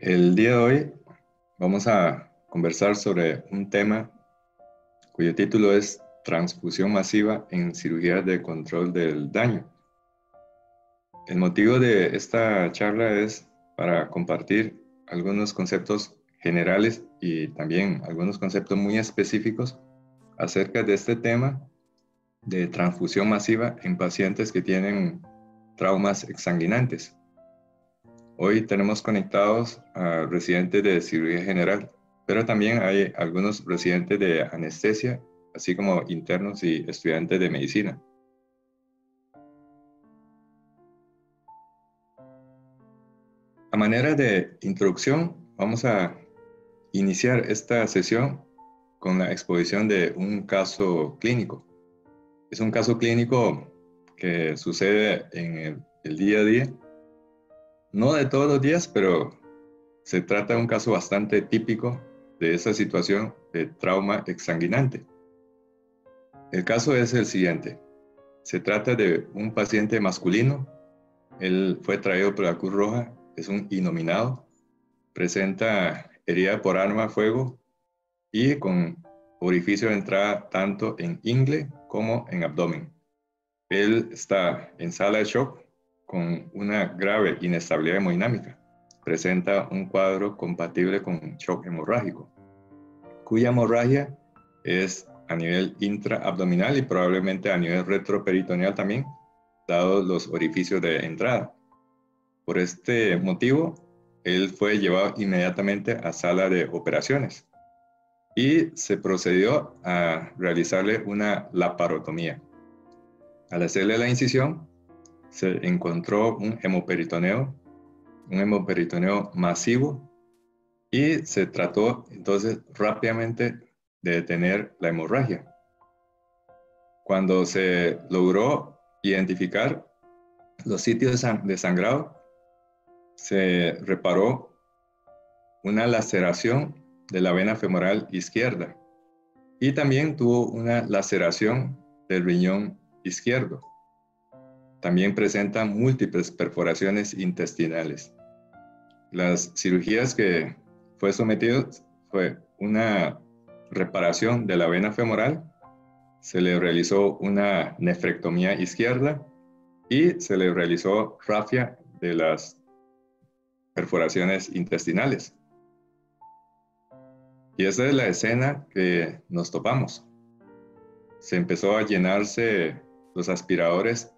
El día de hoy vamos a conversar sobre un tema cuyo título es Transfusión masiva en cirugías de control del daño. El motivo de esta charla es para compartir algunos conceptos generales y también algunos conceptos muy específicos acerca de este tema de transfusión masiva en pacientes que tienen traumas exsanguinantes. Hoy tenemos conectados a residentes de cirugía general, pero también hay algunos residentes de anestesia, así como internos y estudiantes de medicina. A manera de introducción, vamos a iniciar esta sesión con la exposición de un caso clínico. Es un caso clínico que sucede en el día a día, no de todos los días, pero se trata de un caso bastante típico de esa situación de trauma exsanguinante. El caso es el siguiente. Se trata de un paciente masculino. Él fue traído por la Cruz Roja, es un innominado, presenta herida por arma a fuego y con orificio de entrada tanto en ingle como en abdomen. Él está en sala de shock con una grave inestabilidad hemodinámica. Presenta un cuadro compatible con shock hemorrágico, cuya hemorragia es a nivel intraabdominal y probablemente a nivel retroperitoneal también, dados los orificios de entrada. Por este motivo, él fue llevado inmediatamente a sala de operaciones y se procedió a realizarle una laparotomía. Al hacerle la incisión, se encontró un hemoperitoneo masivo y se trató entonces rápidamente de detener la hemorragia. Cuando se logró identificar los sitios de sangrado, se reparó una laceración de la vena femoral izquierda y también tuvo una laceración del riñón izquierdo. También presenta múltiples perforaciones intestinales. Las cirugías que fue sometido fue una reparación de la vena femoral, se le realizó una nefrectomía izquierda y se le realizó rafia de las perforaciones intestinales. Y esa es la escena que nos topamos. Se empezó a llenarse los aspiradores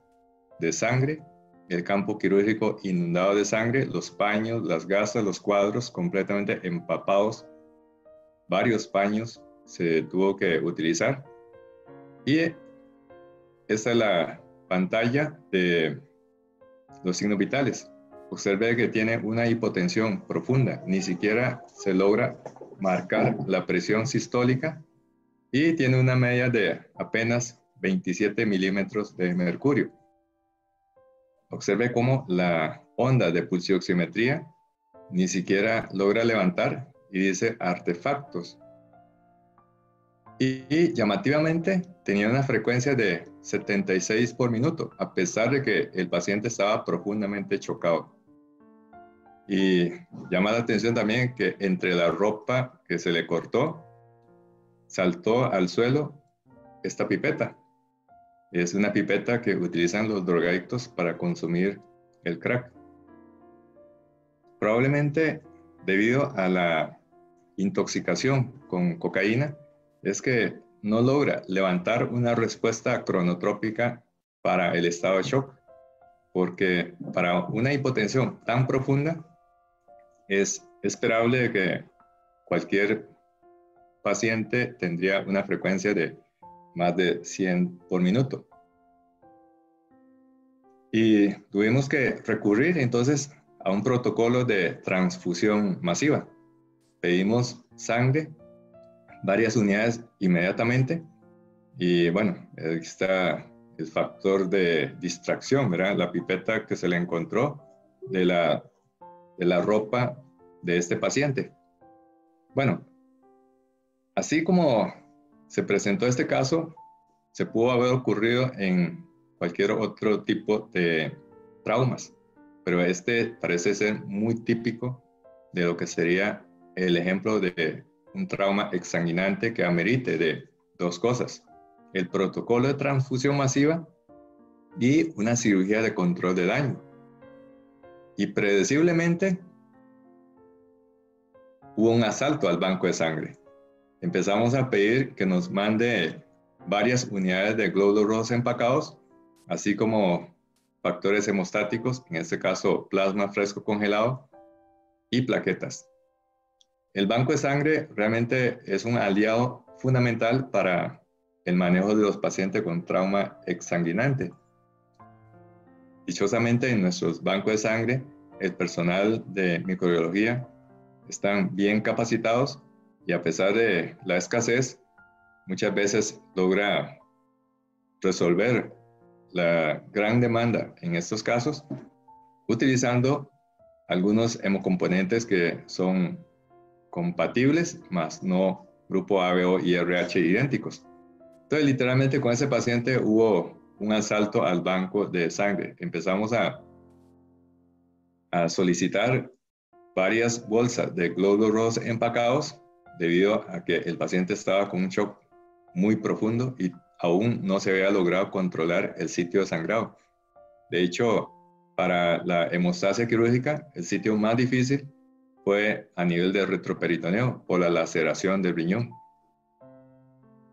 de sangre, el campo quirúrgico inundado de sangre, los paños, las gasas, los cuadros completamente empapados. Varios paños se tuvo que utilizar. Y esta es la pantalla de los signos vitales. Observe que tiene una hipotensión profunda, ni siquiera se logra marcar la presión sistólica y tiene una media de apenas 27 milímetros de mercurio. Observe cómo la onda de pulsioximetría ni siquiera logra levantar y dice artefactos. Y llamativamente tenía una frecuencia de 76 por minuto, a pesar de que el paciente estaba profundamente chocado. Y llama la atención también que entre la ropa que se le cortó, saltó al suelo esta pipeta. Es una pipeta que utilizan los drogadictos para consumir el crack. Probablemente debido a la intoxicación con cocaína, es que no logra levantar una respuesta cronotrópica para el estado de shock, porque para una hipotensión tan profunda es esperable que cualquier paciente tendría una frecuencia de más de 100 por minuto. Y tuvimos que recurrir entonces a un protocolo de transfusión masiva. Pedimos sangre, varias unidades inmediatamente, y bueno, aquí está el factor de distracción, ¿verdad? La pipeta que se le encontró de la ropa de este paciente. Bueno, así como se presentó este caso, se pudo haber ocurrido en cualquier otro tipo de traumas, pero este parece ser muy típico de lo que sería el ejemplo de un trauma exsanguinante que amerite de dos cosas: el protocolo de transfusión masiva y una cirugía de control de daño. Y predeciblemente hubo un asalto al banco de sangre. Empezamos a pedir que nos mande varias unidades de glóbulos rojos empacados, así como factores hemostáticos, en este caso plasma fresco congelado, y plaquetas. El banco de sangre realmente es un aliado fundamental para el manejo de los pacientes con trauma exsanguinante. Dichosamente, en nuestros bancos de sangre, el personal de microbiología están bien capacitados y, a pesar de la escasez, muchas veces logra resolver la gran demanda en estos casos utilizando algunos hemocomponentes que son compatibles, más no grupo ABO y RH idénticos. Entonces, literalmente con ese paciente hubo un asalto al banco de sangre. Empezamos a solicitar varias bolsas de glóbulos rojos empacados debido a que el paciente estaba con un shock muy profundo y aún no se había logrado controlar el sitio de sangrado. De hecho, para la hemostasia quirúrgica, el sitio más difícil fue a nivel de retroperitoneo por la laceración del riñón.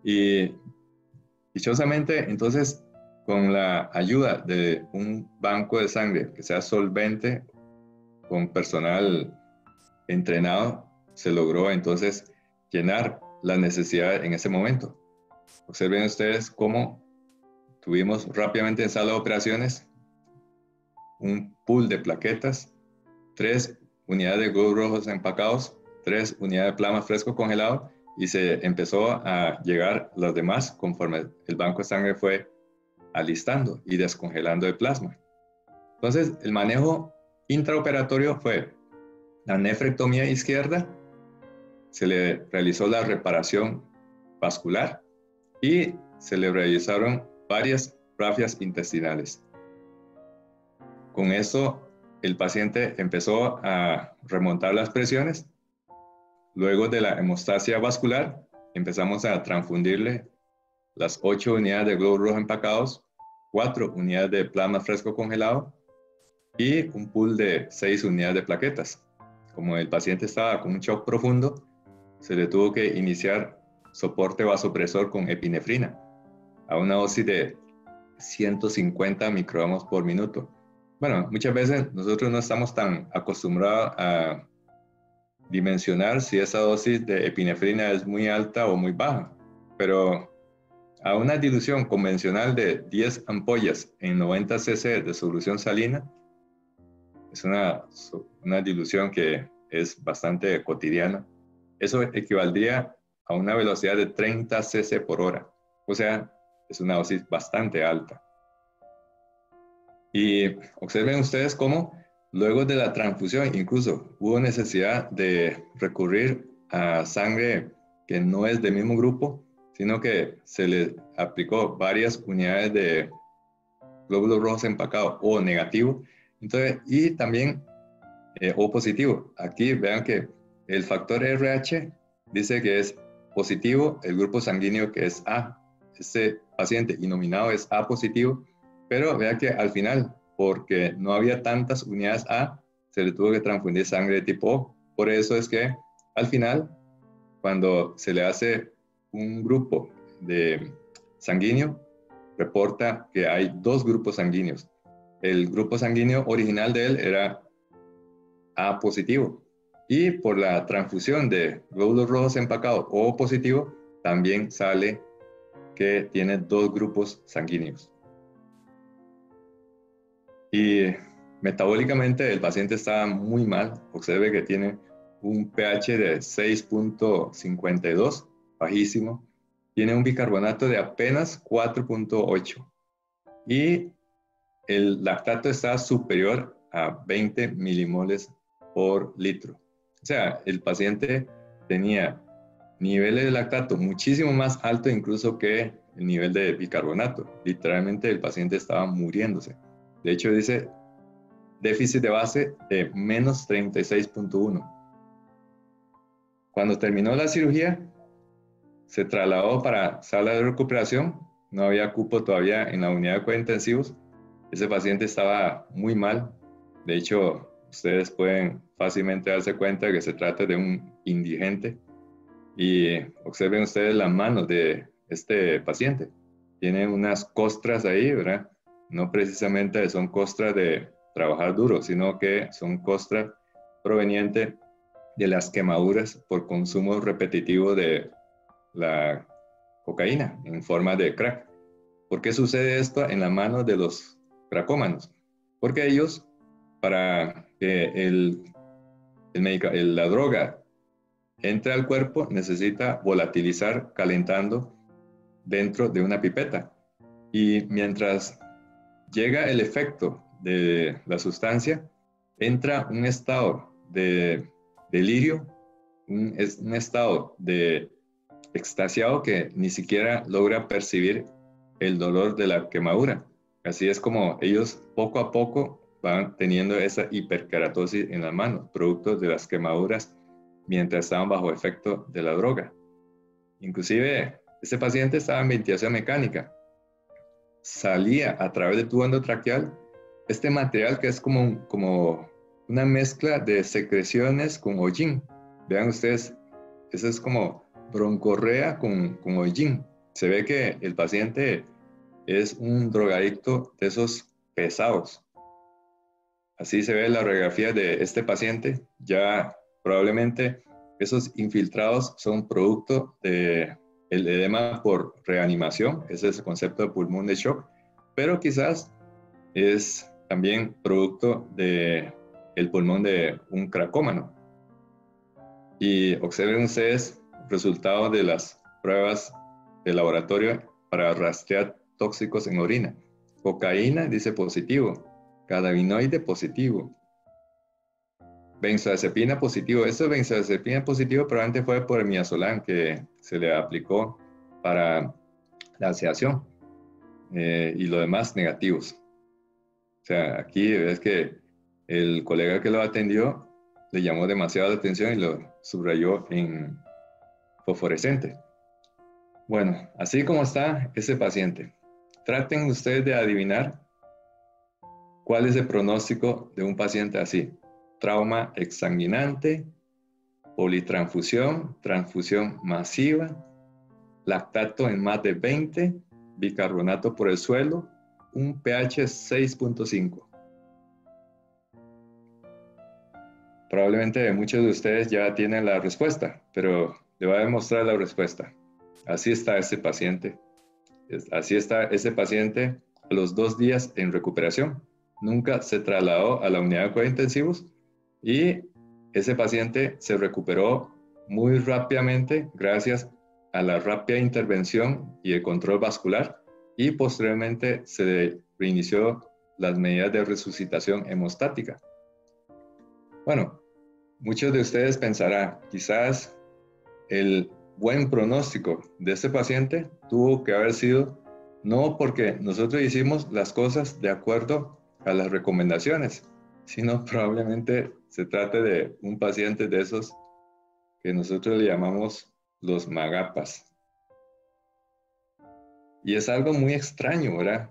Y dichosamente, entonces, con la ayuda de un banco de sangre que sea solvente, con personal entrenado, se logró entonces llenar la necesidad en ese momento. Observen ustedes cómo tuvimos rápidamente en sala de operaciones un pool de plaquetas, 3 unidades de glóbulos rojos empacados, 3 unidades de plasma fresco congelado, y se empezó a llegar las demás conforme el banco de sangre fue alistando y descongelando el plasma. Entonces, el manejo intraoperatorio fue la nefrectomía izquierda, se le realizó la reparación vascular y se le realizaron varias rafias intestinales. Con eso, el paciente empezó a remontar las presiones. Luego de la hemostasia vascular, empezamos a transfundirle las 8 unidades de glóbulos rojos empacados, 4 unidades de plasma fresco congelado y un pool de 6 unidades de plaquetas. Como el paciente estaba con un shock profundo, se le tuvo que iniciar soporte vasopresor con epinefrina a una dosis de 150 microgramos por minuto. Bueno, muchas veces nosotros no estamos tan acostumbrados a dimensionar si esa dosis de epinefrina es muy alta o muy baja, pero a una dilución convencional de 10 ampollas en 90 cc de solución salina, es una dilución que es bastante cotidiana. Eso equivaldría a una velocidad de 30 cc por hora, o sea, es una dosis bastante alta. Y observen ustedes cómo luego de la transfusión incluso hubo necesidad de recurrir a sangre que no es del mismo grupo, sino que se le aplicó varias unidades de glóbulos rojos empacados O negativo, entonces, y también O positivo. Aquí vean que el factor RH dice que es positivo, el grupo sanguíneo que es A. Este paciente inominado es A positivo, pero vea que al final, porque no había tantas unidades A, se le tuvo que transfundir sangre de tipo O. Por eso es que al final, cuando se le hace un grupo de sanguíneo, reporta que hay 2 grupos sanguíneos. El grupo sanguíneo original de él era A positivo, y por la transfusión de glóbulos rojos empacados O positivo, también sale que tiene 2 grupos sanguíneos. Y metabólicamente el paciente estaba muy mal. Observe que tiene un pH de 6.52, bajísimo. Tiene un bicarbonato de apenas 4.8 y el lactato está superior a 20 milimoles por litro. O sea, el paciente tenía niveles de lactato muchísimo más altos incluso que el nivel de bicarbonato. Literalmente el paciente estaba muriéndose. De hecho, dice déficit de base de menos 36.1. Cuando terminó la cirugía, se trasladó para sala de recuperación. No había cupo todavía en la unidad de cuidados intensivos. Ese paciente estaba muy mal. De hecho, ustedes pueden fácilmente darse cuenta que se trata de un indigente. Y observen ustedes las manos de este paciente. Tiene unas costras ahí, ¿verdad? No precisamente son costras de trabajar duro, sino que son costras provenientes de las quemaduras por consumo repetitivo de la cocaína en forma de crack. ¿Por qué sucede esto en las manos de los cracómanos? Porque ellos, para que la droga entre al cuerpo, necesita volatilizar calentando dentro de una pipeta. Y mientras llega el efecto de la sustancia, entra un estado de delirio, un estado de extasiado que ni siquiera logra percibir el dolor de la quemadura. Así es como ellos poco a poco van teniendo esa hiperkeratosis en las manos, producto de las quemaduras mientras estaban bajo efecto de la droga. Inclusive, este paciente estaba en ventilación mecánica. Salía a través del tubo endotraqueal este material que es como una mezcla de secreciones con hollín. Vean ustedes, eso es como broncorrea con hollín. Se ve que el paciente es un drogadicto de esos pesados. Así se ve la radiografía de este paciente. Ya probablemente esos infiltrados son producto del edema por reanimación. Ese es el concepto de pulmón de shock. Pero quizás es también producto del pulmón de un cracómano. Y observen ustedes resultados de las pruebas de laboratorio para rastrear tóxicos en orina. Cocaína dice positivo, cannabinoide positivo, benzodiazepina positivo. Eso benzodiazepina positivo probablemente fue por el midazolam que se le aplicó para la sedación y lo demás negativos. O sea, aquí es que el colega que lo atendió le llamó demasiado la atención y lo subrayó en fosforescente. Bueno, así como está ese paciente, traten ustedes de adivinar cuál es el pronóstico de un paciente así. Trauma exsanguinante, politransfusión, transfusión masiva, lactato en más de 20, bicarbonato por el suelo, un pH 6.5. Probablemente muchos de ustedes ya tienen la respuesta, pero le voy a demostrar la respuesta. Así está ese paciente. Así está ese paciente a los 2 días en recuperación. Nunca se trasladó a la unidad de cuidados intensivos y ese paciente se recuperó muy rápidamente gracias a la rápida intervención y el control vascular, y posteriormente se reinició las medidas de resucitación hemostática. Bueno, muchos de ustedes pensarán, quizás el buen pronóstico de este paciente tuvo que haber sido no porque nosotros hicimos las cosas de acuerdo a las recomendaciones, sino probablemente se trate de un paciente de esos que nosotros le llamamos los magapas. Y es algo muy extraño, ¿verdad?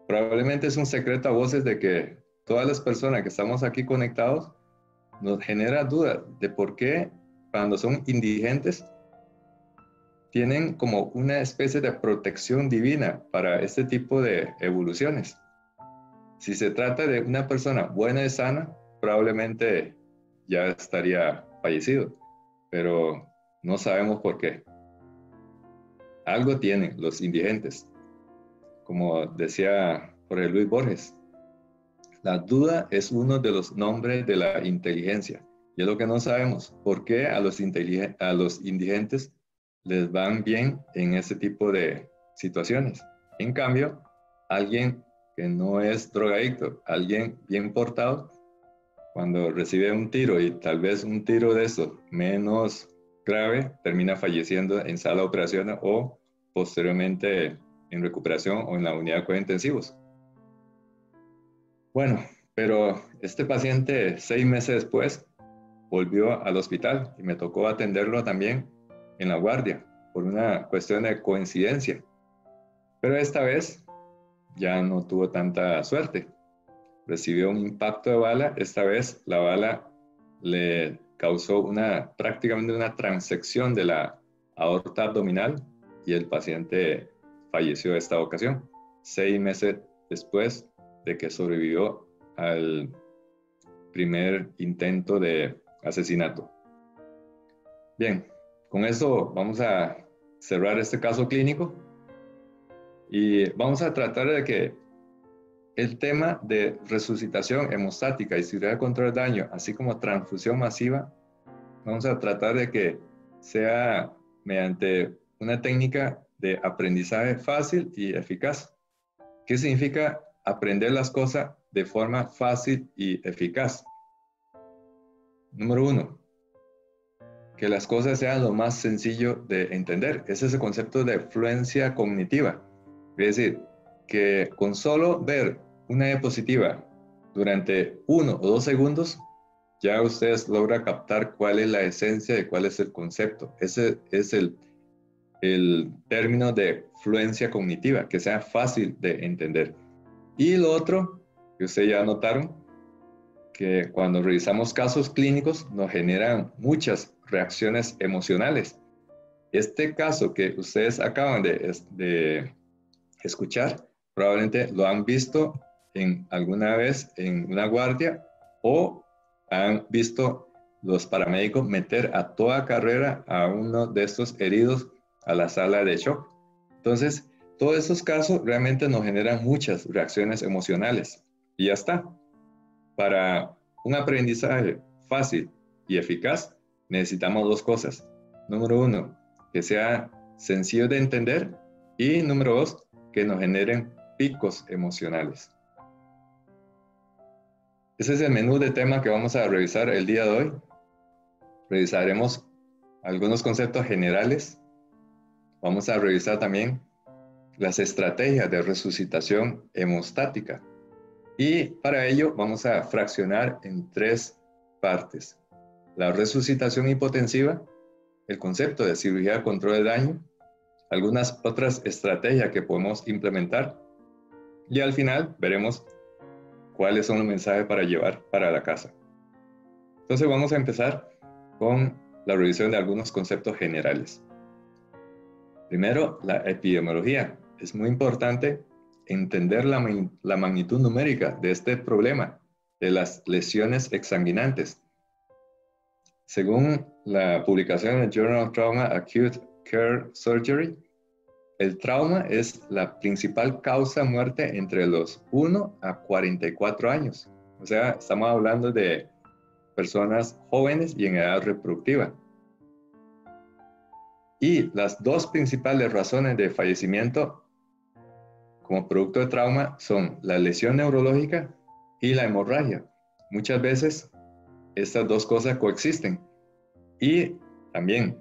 Probablemente es un secreto a voces de que todas las personas que estamos aquí conectados nos genera dudas de por qué cuando son indigentes tienen como una especie de protección divina para este tipo de evoluciones. Si se trata de una persona buena y sana, probablemente ya estaría fallecido, pero no sabemos por qué. Algo tienen los indigentes. Como decía Jorge Luis Borges, la duda es uno de los nombres de la inteligencia. Y es lo que no sabemos, por qué a los indigentes les van bien en ese tipo de situaciones. En cambio, alguien que no es drogadicto, alguien bien portado, cuando recibe un tiro y tal vez un tiro de eso menos grave, termina falleciendo en sala de operaciones o posteriormente en recuperación o en la unidad de cuidados intensivos. Bueno, pero este paciente 6 meses después volvió al hospital y me tocó atenderlo también en la guardia por una cuestión de coincidencia. Pero esta vez ya no tuvo tanta suerte. Recibió un impacto de bala. Esta vez la bala le causó prácticamente una transección de la aorta abdominal y el paciente falleció esta ocasión, 6 meses después de que sobrevivió al primer intento de asesinato. Bien, con eso vamos a cerrar este caso clínico y vamos a tratar de que el tema de resucitación hemostática y cirugía de control de daño, así como transfusión masiva, vamos a tratar de que sea mediante una técnica de aprendizaje fácil y eficaz. ¿Qué significa aprender las cosas de forma fácil y eficaz? Número 1, que las cosas sean lo más sencillo de entender. Ese es el concepto de fluencia cognitiva. Es decir, que con solo ver una diapositiva durante 1 o 2 segundos, ya ustedes logran captar cuál es la esencia de cuál es el concepto. Ese es el término de fluencia cognitiva, que sea fácil de entender. Y lo otro, que ustedes ya notaron, que cuando revisamos casos clínicos nos generan muchas reacciones emocionales. Este caso que ustedes acaban de escuchar, probablemente lo han visto alguna vez en una guardia o han visto los paramédicos meter a toda carrera a uno de estos heridos a la sala de shock. Entonces, todos esos casos realmente nos generan muchas reacciones emocionales. Y ya está. Para un aprendizaje fácil y eficaz, necesitamos 2 cosas. Número 1, que sea sencillo de entender. Y número 2, que nos generen picos emocionales. Ese es el menú de tema que vamos a revisar el día de hoy. Revisaremos algunos conceptos generales. Vamos a revisar también las estrategias de resucitación hemostática. Y para ello vamos a fraccionar en 3 partes. La resucitación hipotensiva, el concepto de cirugía de control de daño, algunas otras estrategias que podemos implementar y al final veremos cuáles son los mensajes para llevar para la casa. Entonces vamos a empezar con la revisión de algunos conceptos generales. Primero, la epidemiología. Es muy importante entender la magnitud numérica de este problema, de las lesiones exsanguinantes. Según la publicación en el Journal of Trauma Acute Care Surgery, el trauma es la principal causa de muerte entre los 1 a 44 años. O sea, estamos hablando de personas jóvenes y en edad reproductiva. Y las 2 principales razones de fallecimiento como producto de trauma son la lesión neurológica y la hemorragia. Muchas veces estas 2 cosas coexisten y también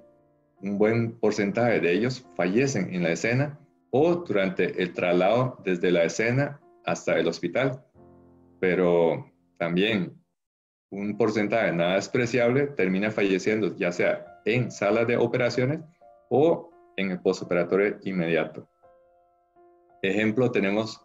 un buen porcentaje de ellos fallecen en la escena o durante el traslado desde la escena hasta el hospital. Pero también un porcentaje nada despreciable termina falleciendo ya sea en salas de operaciones o en el postoperatorio inmediato. Ejemplo tenemos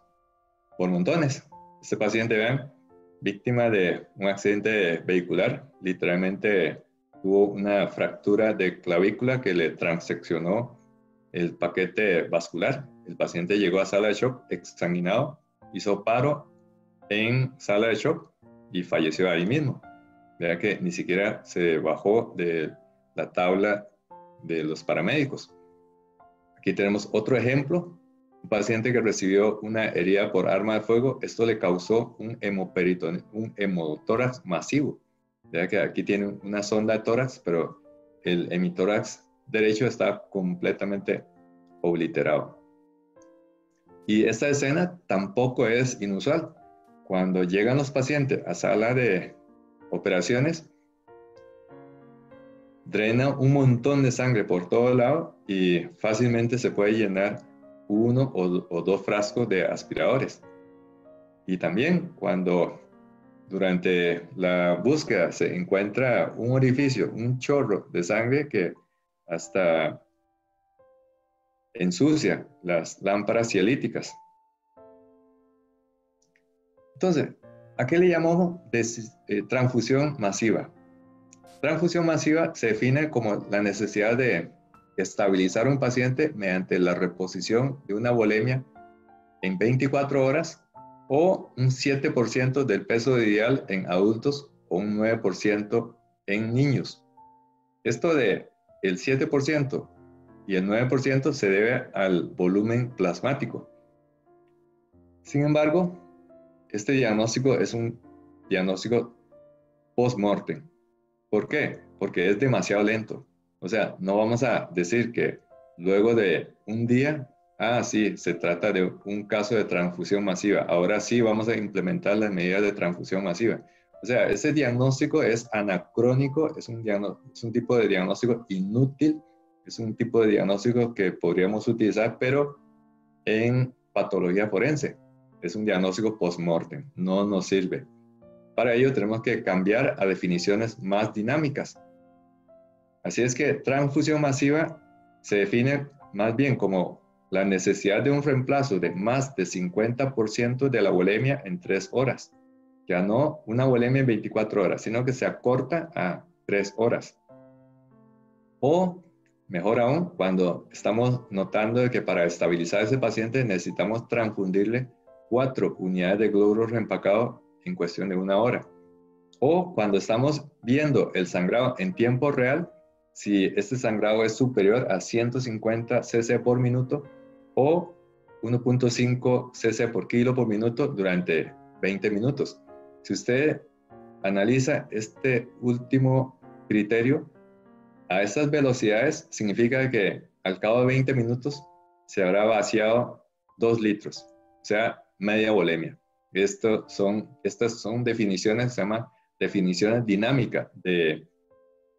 por montones. Este paciente, vean, víctima de un accidente vehicular, literalmente tuvo una fractura de clavícula que le transeccionó el paquete vascular. El paciente llegó a sala de shock exsanguinado, hizo paro en sala de shock y falleció ahí mismo. Vea que ni siquiera se bajó de la tabla de los paramédicos. Aquí tenemos otro ejemplo. Un paciente que recibió una herida por arma de fuego, esto le causó un hemotórax masivo. Vea que aquí tiene una sonda de tórax, pero el hemitórax derecho está completamente obliterado. Y esta escena tampoco es inusual. Cuando llegan los pacientes a sala de operaciones, drena un montón de sangre por todo lado y fácilmente se puede llenar 1 o 2 frascos de aspiradores. Y también cuando durante la búsqueda se encuentra un orificio, un chorro de sangre que hasta ensucia las lámparas cielíticas. Entonces, ¿a qué le llamamos transfusión masiva? Transfusión masiva se define como la necesidad de estabilizar un paciente mediante la reposición de una volemia en 24 horas o un 7% del peso ideal en adultos o un 9% en niños. Esto de el 7% y el 9% se debe al volumen plasmático. Sin embargo, este diagnóstico es un diagnóstico post-mortem. ¿Por qué? Porque es demasiado lento. O sea, no vamos a decir que luego de un día, sí, se trata de un caso de transfusión masiva. Ahora sí vamos a implementar las medidas de transfusión masiva. O sea, ese diagnóstico es anacrónico, es un tipo de diagnóstico inútil, es un tipo de diagnóstico que podríamos utilizar, pero en patología forense. Es un diagnóstico post-mortem, no nos sirve. Para ello tenemos que cambiar a definiciones más dinámicas. Así es que transfusión masiva se define más bien como la necesidad de un reemplazo de más de 50% de la volemia en 3 horas. Ya no una volemia en 24 horas, sino que se acorta a 3 horas. O, mejor aún, cuando estamos notando que para estabilizar a ese paciente necesitamos transfundirle 4 unidades de glóbulos reempacados en cuestión de 1 hora. O cuando estamos viendo el sangrado en tiempo real, si este sangrado es superior a 150 cc por minuto o 1.5 cc por kilo por minuto durante 20 minutos. Si usted analiza este último criterio, a estas velocidades significa que al cabo de 20 minutos se habrá vaciado 2 litros, o sea, media volemia. Estas son definiciones, se llaman definiciones dinámicas de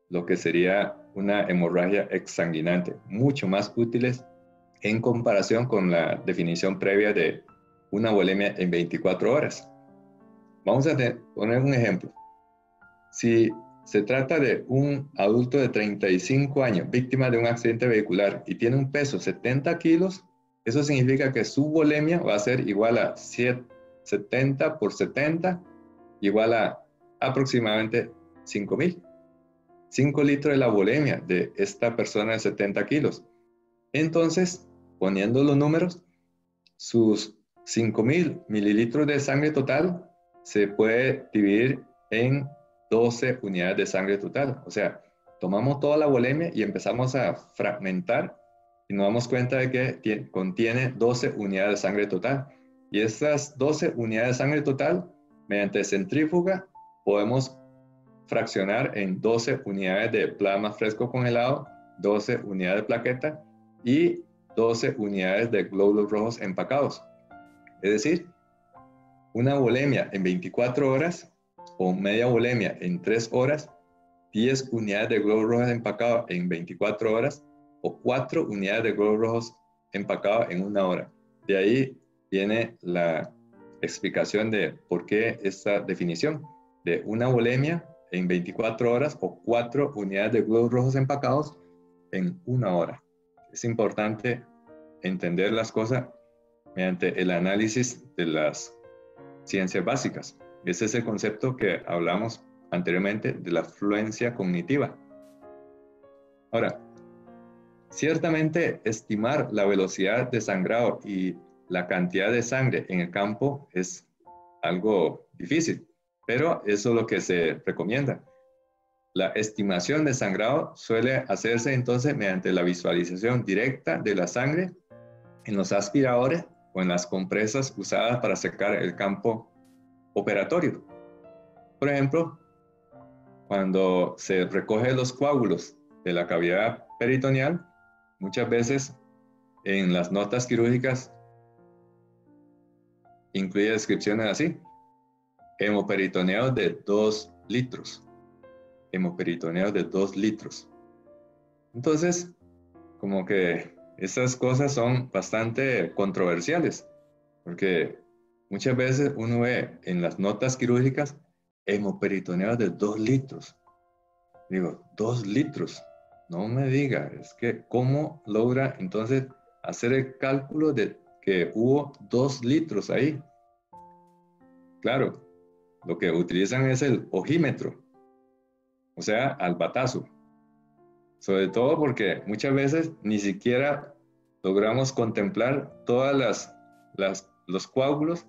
lo que sería una hemorragia exsanguinante, mucho más útiles en comparación con la definición previa de una volemia en 24 horas. Vamos a poner un ejemplo. Si se trata de un adulto de 35 años, víctima de un accidente vehicular y tiene un peso 70 kilos, eso significa que su volemia va a ser igual a 70 por 70, igual a aproximadamente 5.000. 5 litros de la volemia de esta persona de 70 kilos. Entonces, poniendo los números, sus 5.000 mililitros de sangre total se puede dividir en 12 unidades de sangre total. O sea, tomamos toda la volemia y empezamos a fragmentar y nos damos cuenta de que contiene 12 unidades de sangre total. Y estas 12 unidades de sangre total, mediante centrífuga, podemos fraccionar en 12 unidades de plasma fresco congelado, 12 unidades de plaqueta y 12 unidades de glóbulos rojos empacados. Es decir, una volemia en 24 horas o media volemia en 3 horas, 10 unidades de glóbulos rojos empacados en 24 horas o 4 unidades de glóbulos rojos empacados en 1 hora. De ahí viene la explicación de por qué esta definición de una volemia en 24 horas o 4 unidades de glóbulos rojos empacados en 1 hora. Es importante entender las cosas mediante el análisis de las ciencias básicas. Ese es el concepto que hablamos anteriormente de la fluencia cognitiva. Ahora, ciertamente estimar la velocidad de sangrado y la cantidad de sangre en el campo es algo difícil, pero eso es lo que se recomienda. La estimación de sangrado suele hacerse entonces mediante la visualización directa de la sangre en los aspiradores o en las compresas usadas para secar el campo operatorio. Por ejemplo, cuando se recogen los coágulos de la cavidad peritoneal, muchas veces en las notas quirúrgicas incluye descripciones así: hemoperitoneo de 2 litros. Hemoperitoneo de 2 litros. Entonces, como que estas cosas son bastante controversiales, porque muchas veces uno ve en las notas quirúrgicas hemoperitoneal de 2 litros. Digo, 2 litros. No me diga, es que ¿cómo logra entonces hacer el cálculo de que hubo 2 litros ahí? Claro, lo que utilizan es el ojímetro, o sea, al batazo. Sobre todo porque muchas veces ni siquiera logramos contemplar todas los coágulos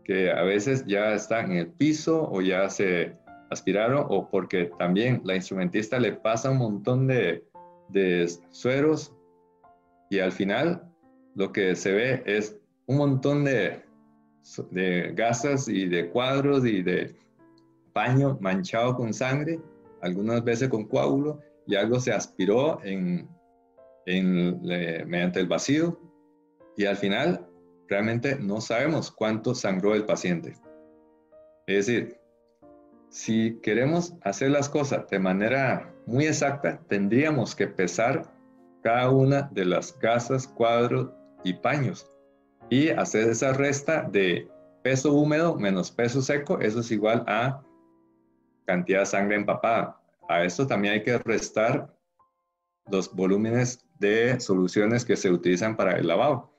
que a veces ya están en el piso o ya se aspiraron, o porque también la instrumentista le pasa un montón de sueros y al final lo que se ve es un montón de gasas y de cuadros y de paño manchado con sangre, algunas veces con coágulo, y algo se aspiró mediante el vacío, y al final realmente no sabemos cuánto sangró el paciente. Es decir, si queremos hacer las cosas de manera muy exacta, tendríamos que pesar cada una de las gasas, cuadros y paños y hacer esa resta de peso húmedo menos peso seco. Eso es igual a cantidad de sangre empapada. A esto también hay que restar los volúmenes de soluciones que se utilizan para el lavado.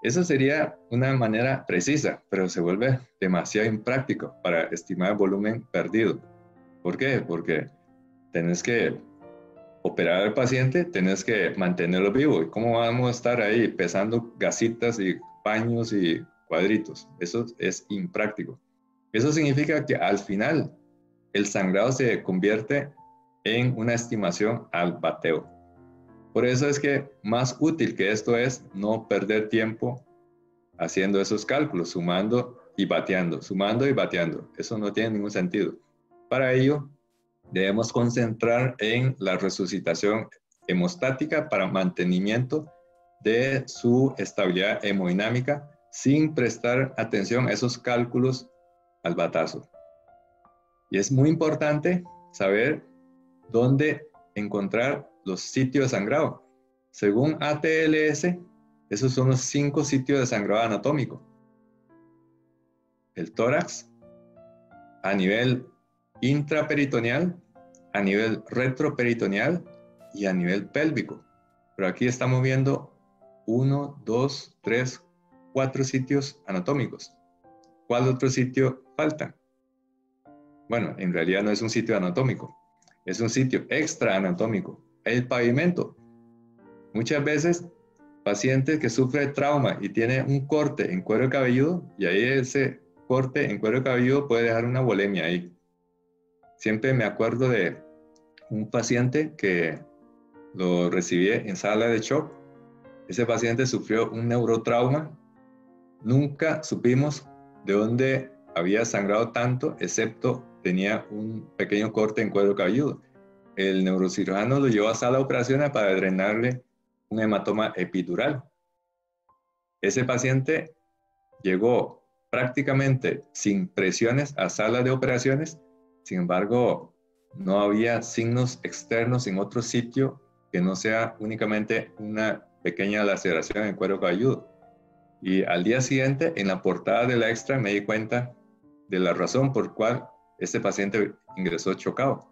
Eso sería una manera precisa, pero se vuelve demasiado impráctico para estimar el volumen perdido. ¿Por qué? Porque tenés que operar al paciente, tenés que mantenerlo vivo. ¿Y cómo vamos a estar ahí pesando gasitas y paños y cuadritos? Eso es impráctico. Eso significa que al final el sangrado se convierte en una estimación al bateo. Por eso es que más útil que esto es no perder tiempo haciendo esos cálculos, sumando y bateando, sumando y bateando. Eso no tiene ningún sentido. Para ello, debemos concentrar en la resucitación hemostática para mantenimiento de su estabilidad hemodinámica sin prestar atención a esos cálculos al batazo. Y es muy importante saber dónde encontrar los sitios de sangrado. Según ATLS, esos son los 5 sitios de sangrado anatómico. El tórax, a nivel intraperitoneal, a nivel retroperitoneal y a nivel pélvico. Pero aquí estamos viendo 1, 2, 3, 4 sitios anatómicos. ¿Cuál otro sitio falta? Bueno, en realidad no es un sitio anatómico, es un sitio extra anatómico, el pavimento. Muchas veces, pacientes que sufren trauma y tienen un corte en cuero cabelludo, y ahí ese corte en cuero cabelludo puede dejar una volemia ahí. Siempre me acuerdo de un paciente que lo recibí en sala de shock. Ese paciente sufrió un neurotrauma. Nunca supimos de dónde había sangrado tanto, excepto tenía un pequeño corte en cuero cabelludo. El neurocirujano lo llevó a sala de operaciones para drenarle un hematoma epidural. Ese paciente llegó prácticamente sin presiones a sala de operaciones. Sin embargo, no había signos externos en otro sitio que no sea únicamente una pequeña laceración en cuero cabelludo. Y al día siguiente, en la portada de la Extra, me di cuenta de la razón por cual este paciente ingresó chocado.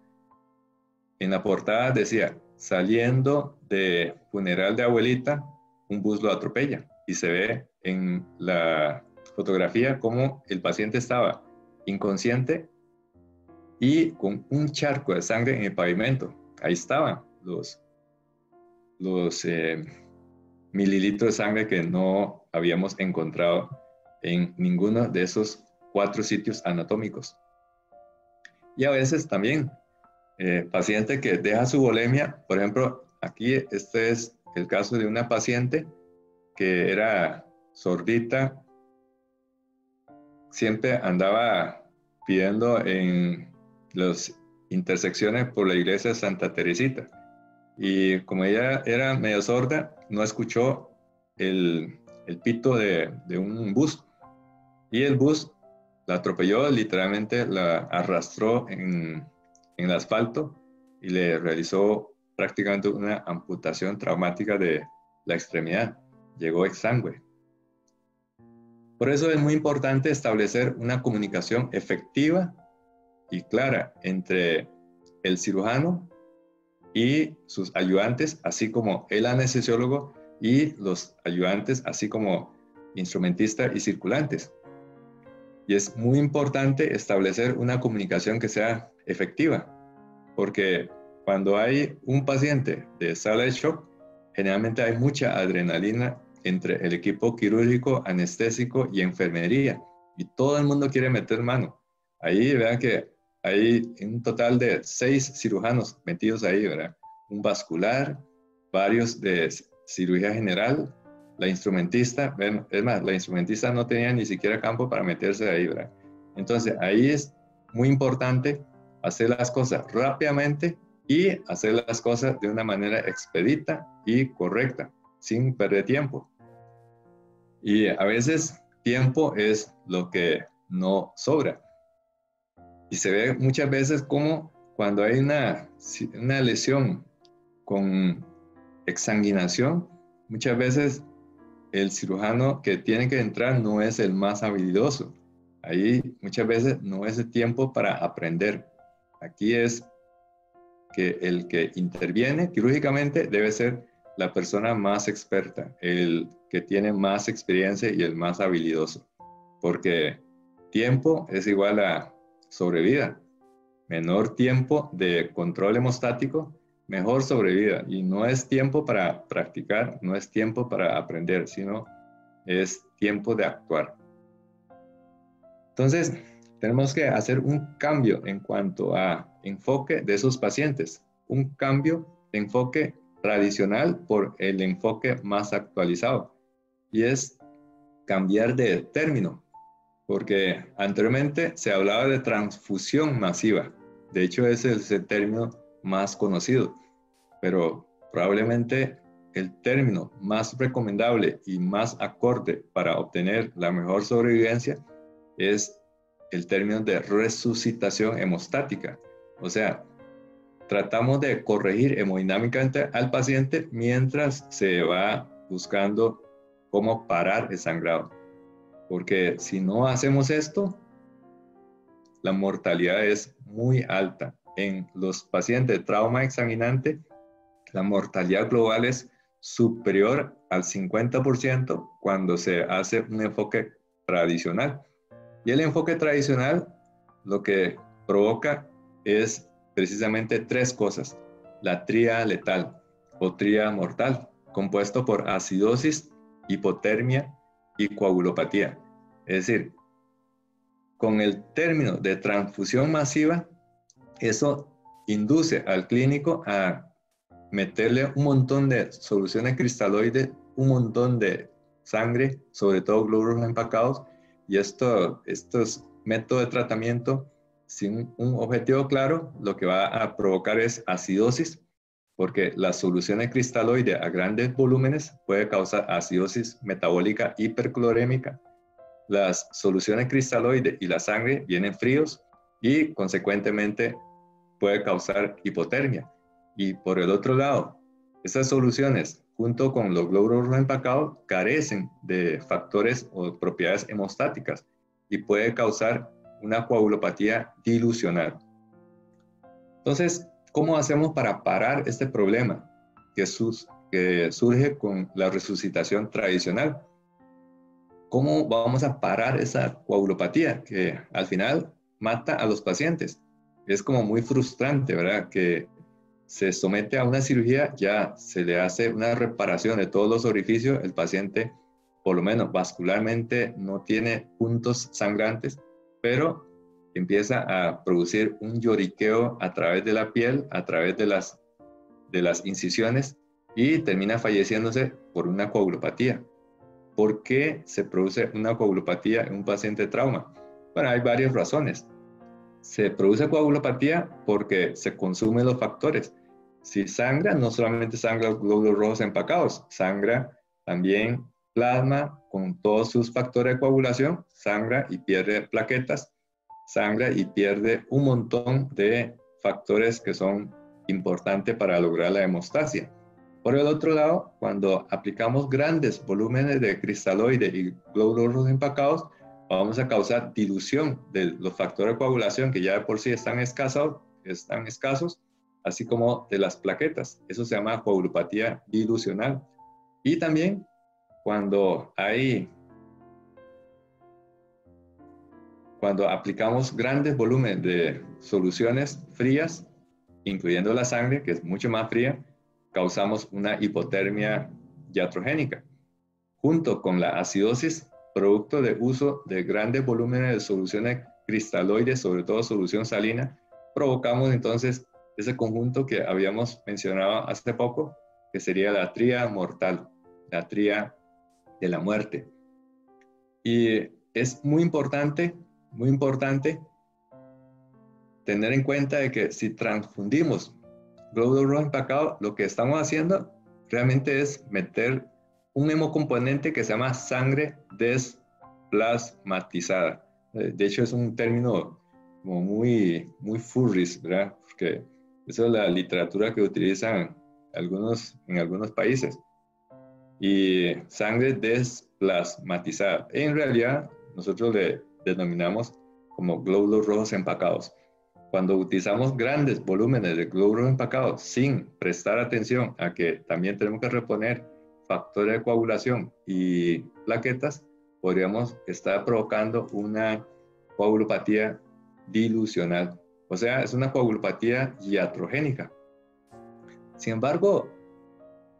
En la portada decía, saliendo de funeral de abuelita, un bus lo atropella. Y se ve en la fotografía cómo el paciente estaba inconsciente y con un charco de sangre en el pavimento. Ahí estaban los mililitros de sangre que no habíamos encontrado en ninguno de esos 4 sitios anatómicos. Y a veces también, paciente que deja su volemia, por ejemplo, aquí este es el caso de una paciente que era sordita, siempre andaba pidiendo en las intersecciones por la iglesia de Santa Teresita. Y como ella era medio sorda, no escuchó el pito de un bus. Y el bus la atropelló, literalmente la arrastró en el asfalto y le realizó prácticamente una amputación traumática de la extremidad. Llegó exsangue. Por eso es muy importante establecer una comunicación efectiva y clara entre el cirujano y sus ayudantes, así como el anestesiólogo y los ayudantes, así como instrumentistas y circulantes. Y es muy importante establecer una comunicación que sea efectiva, porque cuando hay un paciente de sala de shock, generalmente hay mucha adrenalina entre el equipo quirúrgico, anestésico y enfermería, y todo el mundo quiere meter mano. Ahí vean que hay un total de 6 cirujanos metidos ahí, ¿verdad? Un vascular, varios de cirugía general, la instrumentista, es más, la instrumentista no tenía ni siquiera campo para meterse ahí, ¿verdad? Entonces, ahí es muy importante hacer las cosas rápidamente y hacer las cosas de una manera expedita y correcta, sin perder tiempo. Y a veces tiempo es lo que no sobra. Y se ve muchas veces como cuando hay una lesión con exsanguinación, muchas veces el cirujano que tiene que entrar no es el más habilidoso. Ahí muchas veces no es el tiempo para aprender. Aquí es que el que interviene quirúrgicamente debe ser la persona más experta, el que tiene más experiencia y el más habilidoso, porque tiempo es igual a sobrevida. Menor tiempo de control hemostático, mejor sobrevida. Y no es tiempo para practicar, no es tiempo para aprender, sino es tiempo de actuar. Entonces, tenemos que hacer un cambio en cuanto a enfoque de esos pacientes, un cambio de enfoque tradicional por el enfoque más actualizado, y es cambiar de término, porque anteriormente se hablaba de transfusión masiva. De hecho, ese es el término más conocido, pero probablemente el término más recomendable y más acorde para obtener la mejor sobrevivencia es el término de resucitación hemostática. O sea, tratamos de corregir hemodinámicamente al paciente mientras se va buscando cómo parar el sangrado. Porque si no hacemos esto, la mortalidad es muy alta. En los pacientes de trauma exsanguinante, la mortalidad global es superior al 50% cuando se hace un enfoque tradicional. Y el enfoque tradicional lo que provoca es precisamente 3 cosas. La tríada letal o tríada mortal, compuesto por acidosis, hipotermia y coagulopatía. Es decir, con el término de transfusión masiva, eso induce al clínico a meterle un montón de soluciones cristaloides, un montón de sangre, sobre todo glóbulos empacados, y estos métodos de tratamiento sin un objetivo claro, lo que va a provocar es acidosis, porque las soluciones cristaloides a grandes volúmenes puede causar acidosis metabólica hiperclorémica. Las soluciones cristaloides y la sangre vienen fríos y consecuentemente puede causar hipotermia. Y por el otro lado, esas soluciones junto con los glóbulos empacados carecen de factores o propiedades hemostáticas y puede causar una coagulopatía dilucional. Entonces, ¿cómo hacemos para parar este problema que surge con la resucitación tradicional? ¿Cómo vamos a parar esa coagulopatía que al final mata a los pacientes? Es como muy frustrante, ¿verdad? Que se somete a una cirugía, ya se le hace una reparación de todos los orificios, el paciente, por lo menos vascularmente, no tiene puntos sangrantes, pero empieza a producir un lloriqueo a través de la piel, a través de las incisiones, y termina falleciéndose por una coagulopatía. ¿Por qué se produce una coagulopatía en un paciente de trauma? Bueno, hay varias razones. Se produce coagulopatía porque se consumen los factores. Si sangra, no solamente sangra los glóbulos rojos empacados, sangra también plasma con todos sus factores de coagulación, sangra y pierde plaquetas, sangra y pierde un montón de factores que son importantes para lograr la hemostasia. Por el otro lado, cuando aplicamos grandes volúmenes de cristaloide y glóbulos rojos empacados, vamos a causar dilución de los factores de coagulación que ya de por sí están escasos, así como de las plaquetas. Eso se llama coagulopatía dilucional. Y también cuando aplicamos grandes volúmenes de soluciones frías, incluyendo la sangre, que es mucho más fría, causamos una hipotermia iatrogénica. Junto con la acidosis, producto de uso de grandes volúmenes de soluciones cristaloides, sobre todo solución salina, provocamos entonces ese conjunto que habíamos mencionado hace poco, que sería la tríada mortal, la tríada de la muerte. Y es muy importante tener en cuenta de que si transfundimos glóbulos rojos empacado, lo que estamos haciendo realmente es meter un hemocomponente que se llama sangre desplasmatizada. De hecho, es un término como muy furries, ¿verdad? Porque esa es la literatura que utilizan en algunos países. Y sangre desplasmatizada. En realidad, nosotros le denominamos como glóbulos rojos empacados. Cuando utilizamos grandes volúmenes de glóbulos empacados sin prestar atención a que también tenemos que reponer factores de coagulación y plaquetas, podríamos estar provocando una coagulopatía dilucional. O sea, es una coagulopatía iatrogénica. Sin embargo,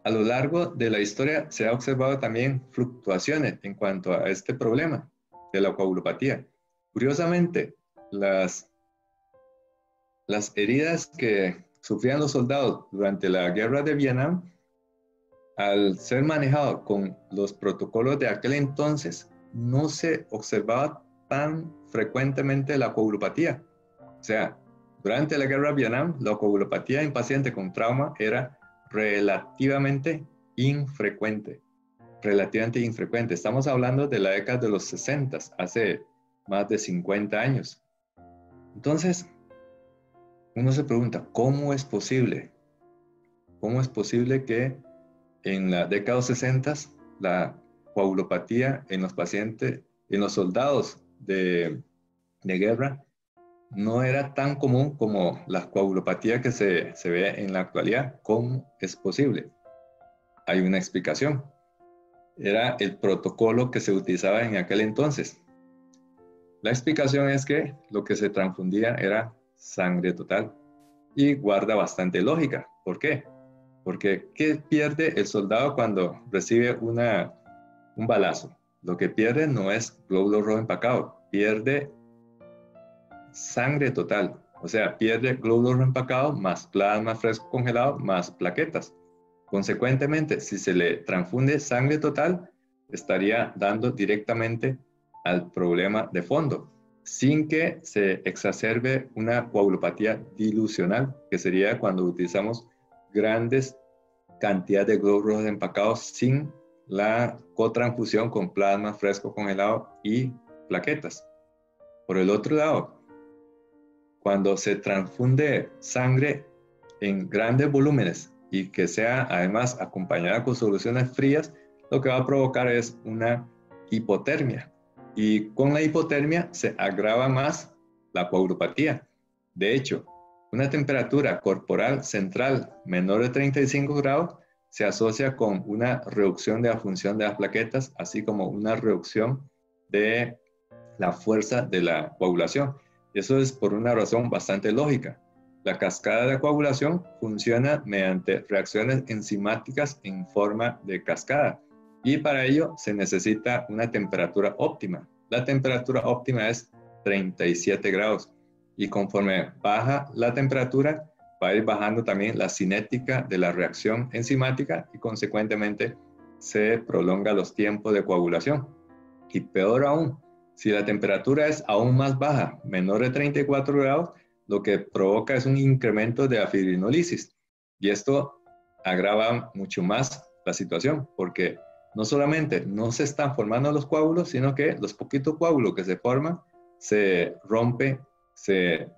a lo largo de la historia se ha observado también fluctuaciones en cuanto a este problema de la coagulopatía. Curiosamente, las heridas que sufrían los soldados durante la guerra de Vietnam, al ser manejado con los protocolos de aquel entonces, no se observaba tan frecuentemente la coagulopatía. O sea, durante la guerra de Vietnam, la coagulopatía en pacientes con trauma era relativamente infrecuente. Estamos hablando de la década de los 60, hace más de 50 años. Entonces, uno se pregunta, ¿cómo es posible? ¿Cómo es posible que en la década de los 60 la coagulopatía en los pacientes, en los soldados de guerra, no era tan común como la coagulopatía que se ve en la actualidad? ¿Cómo es posible? Hay una explicación. Era el protocolo que se utilizaba en aquel entonces. La explicación es que lo que se transfundía era sangre total. Y guarda bastante lógica. ¿Por qué? Porque ¿qué pierde el soldado cuando recibe un balazo? Lo que pierde no es glóbulo rojo empacado, pierde sangre total. O sea, pierde glóbulo rojo empacado más plasma fresco congelado más plaquetas. Consecuentemente, si se le transfunde sangre total, estaría dando directamente al problema de fondo, sin que se exacerbe una coagulopatía dilucional, que sería cuando utilizamos grandes cantidades de glóbulos rojos empacados sin la cotransfusión con plasma fresco congelado y plaquetas. Por el otro lado, cuando se transfunde sangre en grandes volúmenes y que sea además acompañada con soluciones frías, lo que va a provocar es una hipotermia. Y con la hipotermia se agrava más la coagulopatía. De hecho, una temperatura corporal central menor de 35 grados se asocia con una reducción de la función de las plaquetas, así como una reducción de la fuerza de la coagulación. Y eso es por una razón bastante lógica. La cascada de coagulación funciona mediante reacciones enzimáticas en forma de cascada y para ello se necesita una temperatura óptima. La temperatura óptima es 37 grados y conforme baja la temperatura va a ir bajando también la cinética de la reacción enzimática y consecuentemente se prolonga los tiempos de coagulación. Y peor aún, si la temperatura es aún más baja, menor de 34 grados, lo que provoca es un incremento de la fibrinólisis. Y esto agrava mucho más la situación, porque no solamente no se están formando los coágulos, sino que los poquitos coágulos que se forman se rompe, se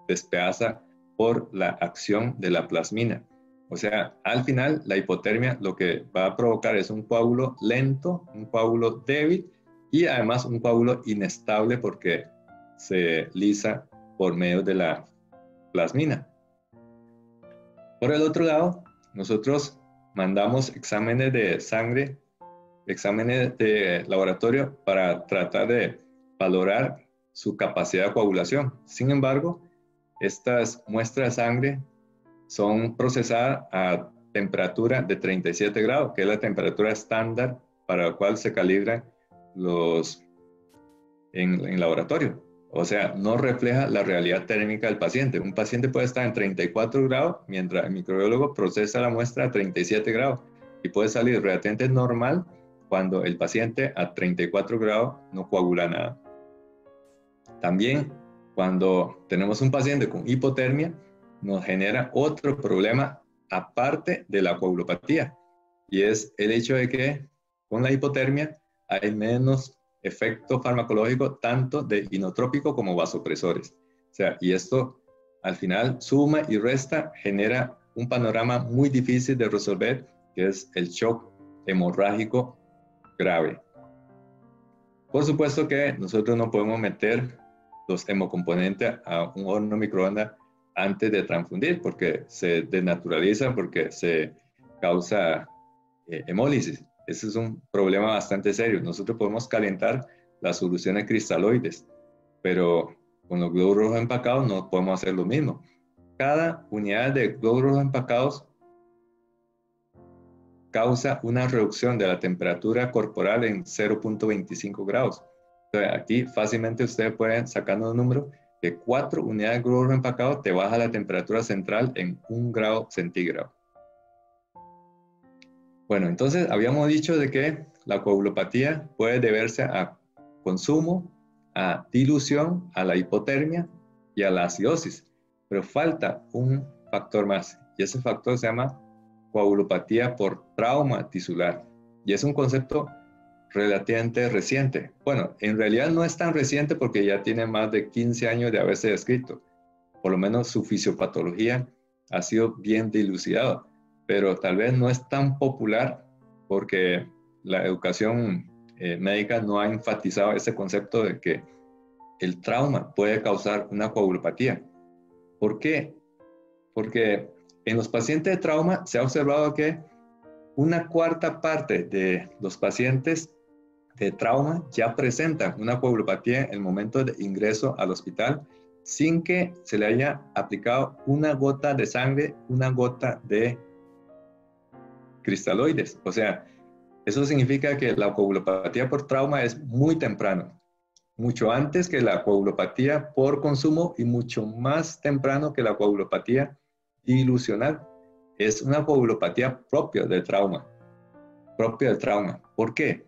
despedaza por la acción de la plasmina. O sea, al final la hipotermia lo que va a provocar es un coágulo lento, un coágulo débil, y además un coágulo inestable porque se lisa por medio de la plasmina. Por el otro lado, nosotros mandamos exámenes de sangre, exámenes de laboratorio para tratar de valorar su capacidad de coagulación. Sin embargo, estas muestras de sangre son procesadas a temperatura de 37 grados, que es la temperatura estándar para la cual se calibran en laboratorio. O sea, no refleja la realidad térmica del paciente. Un paciente puede estar en 34 grados mientras el microbiólogo procesa la muestra a 37 grados y puede salir relativamente normal cuando el paciente a 34 grados no coagula nada. También cuando tenemos un paciente con hipotermia, nos genera otro problema aparte de la coagulopatía, y es el hecho de que con la hipotermia hay menos efecto farmacológico tanto de inotrópico como vasopresores. O sea, y esto al final suma y resta, genera un panorama muy difícil de resolver, que es el shock hemorrágico grave. Por supuesto que nosotros no podemos meter los hemocomponentes a un horno microondas antes de transfundir porque se desnaturaliza, porque se causa hemólisis. Ese es un problema bastante serio. Nosotros podemos calentar las soluciones cristaloides, pero con los glóbulos rojos empacados no podemos hacer lo mismo. Cada unidad de glóbulos rojos empacados causa una reducción de la temperatura corporal en 0.25 grados. Entonces, aquí fácilmente ustedes pueden sacar un número de 4 unidades de glóbulos empacados te baja la temperatura central en 1 grado centígrado. Bueno, entonces habíamos dicho de que la coagulopatía puede deberse a consumo, a dilución, a la hipotermia y a la acidosis. Pero falta un factor más, y ese factor se llama coagulopatía por trauma tisular. Y es un concepto relativamente reciente. Bueno, en realidad no es tan reciente porque ya tiene más de 15 años de haberse descrito. Por lo menos su fisiopatología ha sido bien dilucidada, pero tal vez no es tan popular porque la educación médica no ha enfatizado ese concepto de que el trauma puede causar una coagulopatía. ¿Por qué? Porque en los pacientes de trauma se ha observado que una cuarta parte de los pacientes de trauma ya presentan una coagulopatía en el momento de ingreso al hospital sin que se le haya aplicado una gota de sangre, una gota de cristaloides. O sea, eso significa que la coagulopatía por trauma es muy temprano, mucho antes que la coagulopatía por consumo y mucho más temprano que la coagulopatía dilucional. Es una coagulopatía propia del trauma. ¿Por qué?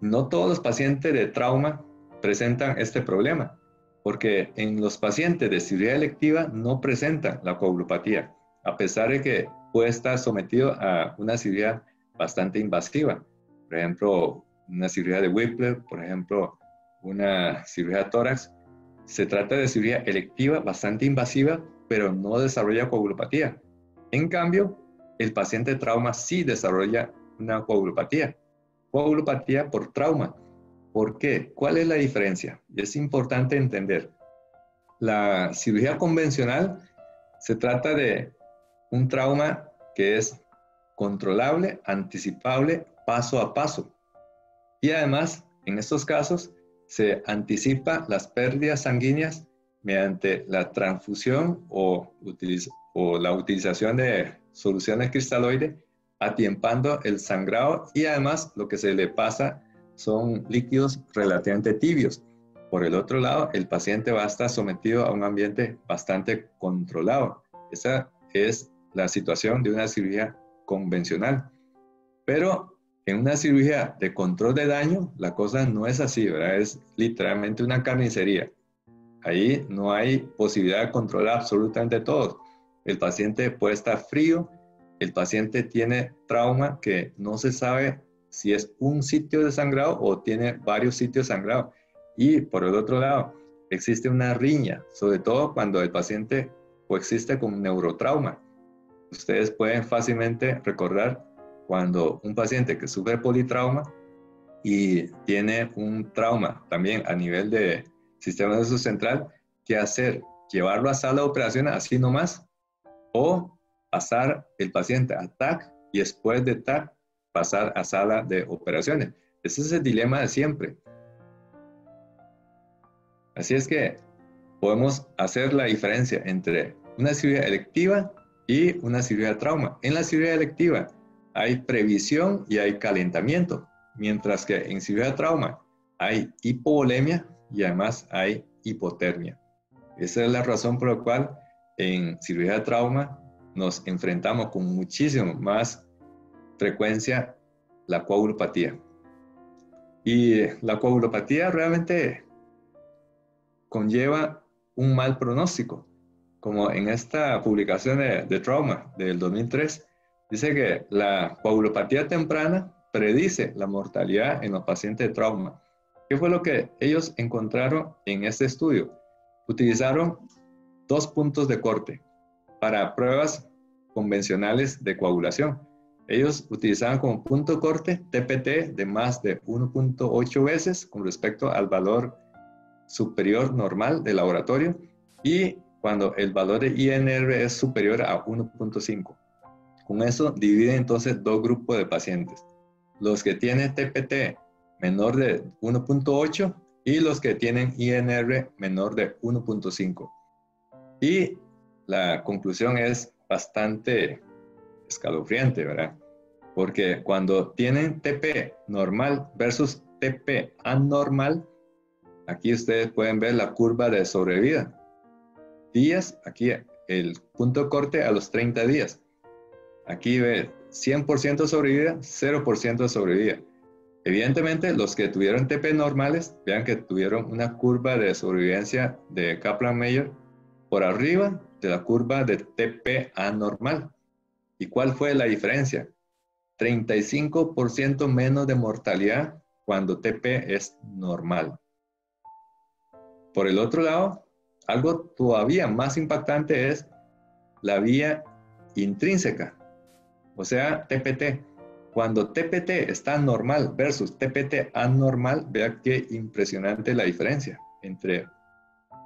No todos los pacientes de trauma presentan este problema, porque en los pacientes de cirugía electiva no presentan la coagulopatía, a pesar de que puede estar sometido a una cirugía bastante invasiva. Por ejemplo, una cirugía de Whipple, por ejemplo, una cirugía de tórax. Se trata de cirugía electiva bastante invasiva, pero no desarrolla coagulopatía. En cambio, el paciente de trauma sí desarrolla una coagulopatía por trauma. ¿Por qué? ¿Cuál es la diferencia? Es importante entender. La cirugía convencional se trata de un trauma que es controlable, anticipable, paso a paso. Y además, en estos casos, se anticipa las pérdidas sanguíneas mediante la transfusión o la utilización de soluciones cristaloides, atiempando el sangrado, y además lo que se le pasa son líquidos relativamente tibios. Por el otro lado, el paciente va a estar sometido a un ambiente bastante controlado. Esa es la situación de una cirugía convencional. Pero en una cirugía de control de daño, la cosa no es así, ¿verdad? Es literalmente una carnicería. Ahí no hay posibilidad de controlar absolutamente todo. El paciente puede estar frío, el paciente tiene trauma que no se sabe si es un sitio de sangrado o tiene varios sitios sangrados. Y por el otro lado, existe una riña, sobre todo cuando el paciente coexiste con un neurotrauma. Ustedes pueden fácilmente recordar cuando un paciente que sufre politrauma y tiene un trauma también a nivel de sistema nervioso central, ¿qué hacer? ¿Llevarlo a sala de operaciones así nomás? ¿O pasar el paciente a TAC y después de TAC pasar a sala de operaciones? Ese es el dilema de siempre. Así es que podemos hacer la diferencia entre una cirugía electiva y una cirugía de trauma. En la cirugía electiva hay previsión y hay calentamiento, mientras que en cirugía de trauma hay hipovolemia y además hay hipotermia. Esa es la razón por la cual en cirugía de trauma nos enfrentamos con muchísimo más frecuencia la coagulopatía. Y la coagulopatía realmente conlleva un mal pronóstico, como en esta publicación de Trauma del 2003, dice que la coagulopatía temprana predice la mortalidad en los pacientes de trauma. ¿Qué fue lo que ellos encontraron en este estudio? Utilizaron 2 puntos de corte para pruebas convencionales de coagulación. Ellos utilizaban como punto de corte TPT de más de 1.8 veces con respecto al valor superior normal de laboratorio, y cuando el valor de INR es superior a 1.5. Con eso dividen entonces 2 grupos de pacientes: los que tienen TPT menor de 1.8 y los que tienen INR menor de 1.5. Y la conclusión es bastante escalofriante, ¿verdad? Porque cuando tienen TP normal versus TP anormal, aquí ustedes pueden ver la curva de sobrevida. Días, aquí el punto de corte a los 30 días. Aquí ve 100% sobrevida, 0% de sobrevida. Evidentemente, los que tuvieron TP normales, vean que tuvieron una curva de sobrevivencia de Kaplan-Meier por arriba de la curva de TP anormal. ¿Y cuál fue la diferencia? 35% menos de mortalidad cuando TP es normal. Por el otro lado, algo todavía más impactante es la vía intrínseca, o sea, TPT. Cuando TPT está normal versus TPT anormal, vea qué impresionante la diferencia entre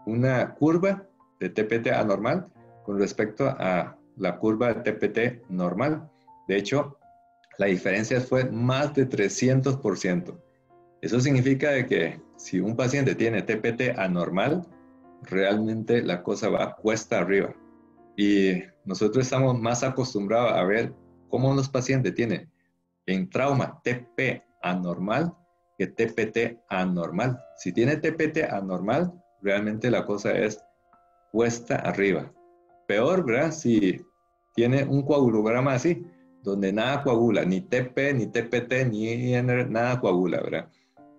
una curva de TPT anormal con respecto a la curva de TPT normal. De hecho, la diferencia fue más de 300%. Eso significa de que si un paciente tiene TPT anormal, realmente la cosa va cuesta arriba. Y nosotros estamos más acostumbrados a ver cómo los pacientes tienen en trauma TP anormal que TPT anormal. Si tiene TPT anormal, realmente la cosa es cuesta arriba. Peor, ¿verdad? Si tiene un coagulograma así, donde nada coagula, ni TP, ni TPT, ni INR, nada coagula, ¿verdad?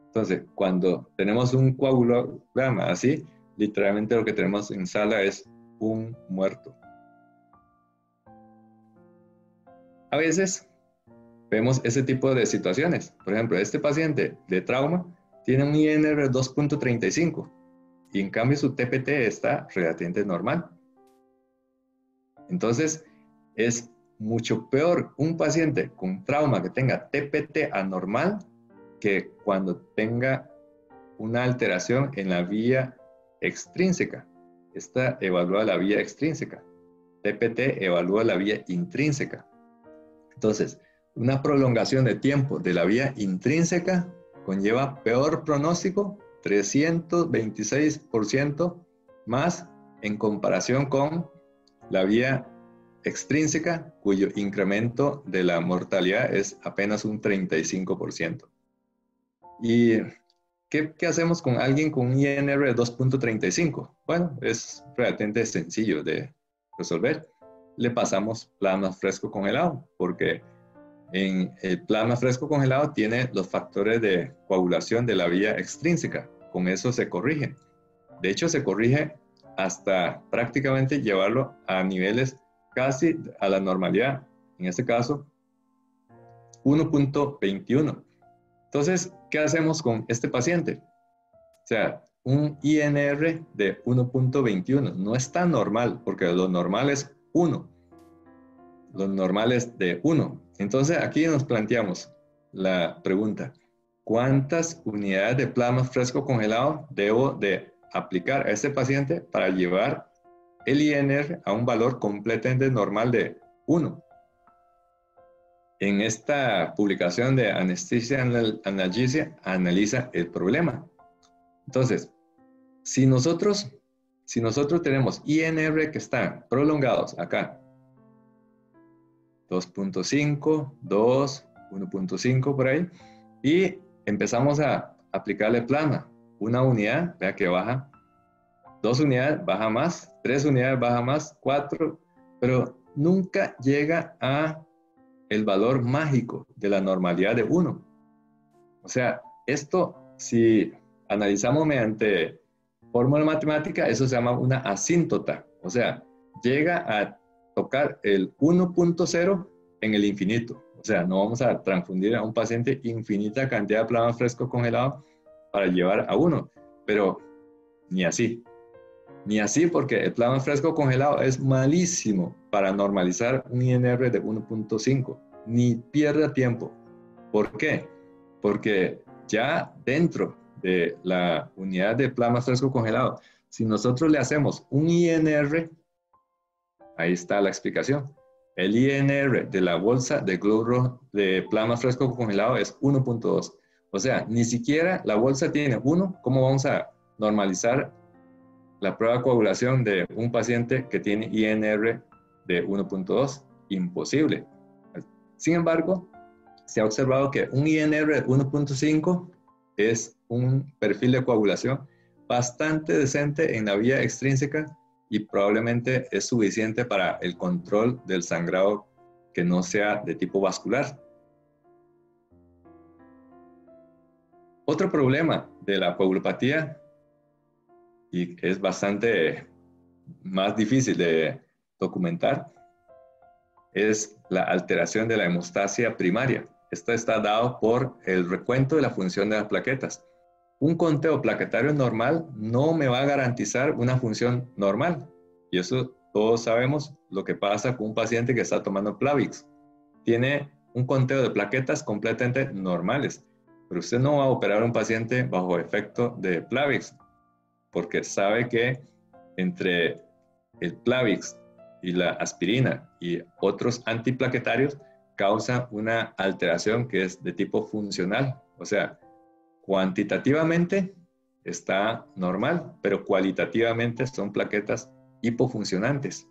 Entonces, cuando tenemos un coagulograma así, literalmente lo que tenemos en sala es un muerto. A veces vemos ese tipo de situaciones. Por ejemplo, este paciente de trauma tiene un INR 2.35 y en cambio su TPT está relativamente normal. Entonces, es mucho peor un paciente con trauma que tenga TPT anormal que cuando tenga una alteración en la vía extrínseca. Esta evalúa la vía extrínseca. TPT evalúa la vía intrínseca. Entonces, una prolongación de tiempo de la vía intrínseca conlleva peor pronóstico, 326% más en comparación con la vía extrínseca, cuyo incremento de la mortalidad es apenas un 35%. ¿Y qué hacemos con alguien con un INR de 2.35? Bueno, es relativamente sencillo de resolver. Le pasamos plasma fresco congelado, porque en el plasma fresco congelado tiene los factores de coagulación de la vía extrínseca. Con eso se corrige. De hecho, se corrige hasta prácticamente llevarlo a niveles casi a la normalidad. En este caso, 1.21. Entonces, ¿qué hacemos con este paciente? O sea, un INR de 1.21 no es tan normal, porque lo normal es 1. Lo normal es de 1. Entonces, aquí nos planteamos la pregunta: cuántas unidades de plasma fresco congelado debo de aplicar a este paciente para llevar el INR a un valor completamente normal de 1. En esta publicación de Anesthesia Analgesia analiza el problema. Entonces, si nosotros tenemos INR que están prolongados acá, 2.5, 2, 1.5 por ahí, y empezamos a aplicarle plasma, una unidad, vea que baja, 2 unidades baja más, 3 unidades baja más, 4, pero nunca llega a el valor mágico de la normalidad de 1. O sea, esto, si analizamos mediante fórmula matemática, eso se llama una asíntota. O sea, llega a tocar el 1.0 en el infinito. O sea, no vamos a transfundir a un paciente infinita cantidad de plasma fresco congelado para llevar a 1. Pero ni así. Ni así, porque el plasma fresco congelado es malísimo para normalizar un INR de 1.5. Ni pierda tiempo. ¿Por qué? Porque ya dentro de la unidad de plasma fresco congelado, si nosotros le hacemos un INR, ahí está la explicación. El INR de la bolsa de glóbulo de plasma fresco congelado es 1.2. O sea, ni siquiera la bolsa tiene 1. ¿Cómo vamos a normalizar la prueba de coagulación de un paciente que tiene INR de 1.2? Imposible. Sin embargo, se ha observado que un INR de 1.5 es un perfil de coagulación bastante decente en la vía extrínseca y probablemente es suficiente para el control del sangrado que no sea de tipo vascular. Otro problema de la coagulopatía, y es bastante más difícil de documentar, es la alteración de la hemostasia primaria. Esto está dado por el recuento de la función de las plaquetas. Un conteo plaquetario normal no me va a garantizar una función normal. Y eso todos sabemos lo que pasa con un paciente que está tomando Plavix. Tiene un conteo de plaquetas completamente normales, pero usted no va a operar a un paciente bajo efecto de Plavix, porque sabe que entre el Plavix y la aspirina y otros antiplaquetarios causa una alteración que es de tipo funcional. O sea, cuantitativamente está normal, pero cualitativamente son plaquetas hipofuncionantes.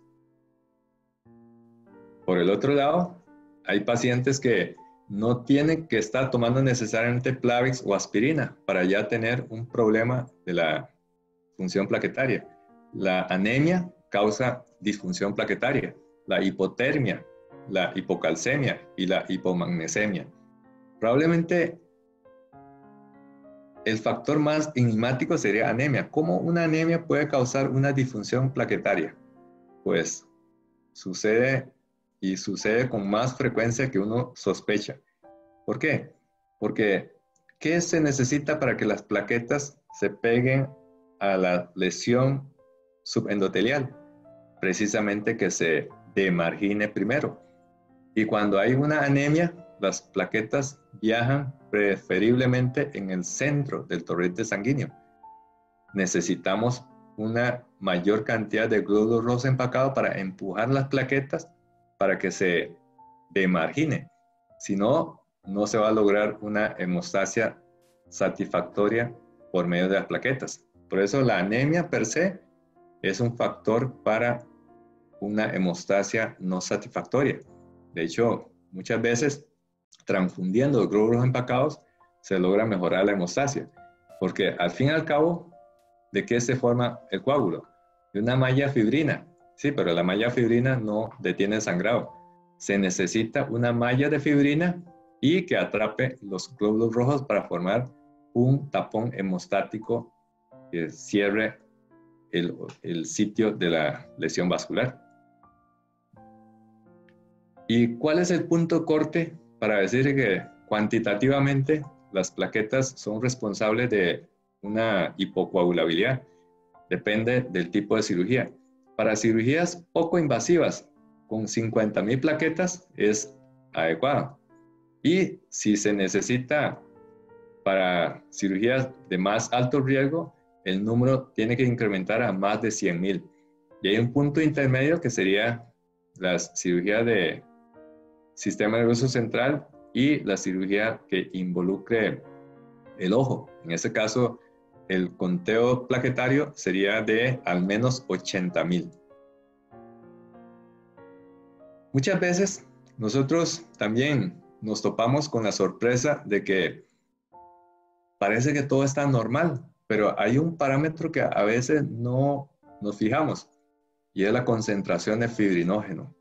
Por el otro lado, hay pacientes que no tienen que estar tomando necesariamente Plavix o aspirina para ya tener un problema de la función plaquetaria. La anemia causa disfunción plaquetaria, la hipotermia, la hipocalcemia y la hipomagnesemia. Probablemente el factor más enigmático sería anemia. ¿Cómo una anemia puede causar una disfunción plaquetaria? Pues sucede con más frecuencia que uno sospecha. ¿Por qué? Porque ¿qué se necesita para que las plaquetas se peguen a la lesión subendotelial? Precisamente que se demargine primero. Y cuando hay una anemia, las plaquetas viajan preferiblemente en el centro del torrente sanguíneo. Necesitamos una mayor cantidad de glóbulos rojos empacados para empujar las plaquetas para que se demargine. Si no, no se va a lograr una hemostasia satisfactoria por medio de las plaquetas. Por eso la anemia per se es un factor para una hemostasia no satisfactoria. De hecho, muchas veces transfundiendo los glóbulos empacados se logra mejorar la hemostasia, porque al fin y al cabo, ¿de qué se forma el coágulo? De una malla fibrina. Sí, pero la malla fibrina no detiene el sangrado. Se necesita una malla de fibrina y que atrape los glóbulos rojos para formar un tapón hemostático que cierre el sitio de la lesión vascular. ¿Y cuál es el punto corte para decir que cuantitativamente las plaquetas son responsables de una hipocoagulabilidad? Depende del tipo de cirugía. Para cirugías poco invasivas, con 50,000 plaquetas es adecuado. Y si se necesita para cirugías de más alto riesgo, el número tiene que incrementar a más de 100,000. Y hay un punto intermedio que sería las cirugías de sistema nervioso central y la cirugía que involucre el ojo. En este caso, el conteo plaquetario sería de al menos 80,000. Muchas veces nosotros también nos topamos con la sorpresa de que parece que todo está normal, pero hay un parámetro que a veces no nos fijamos y es la concentración de fibrinógeno.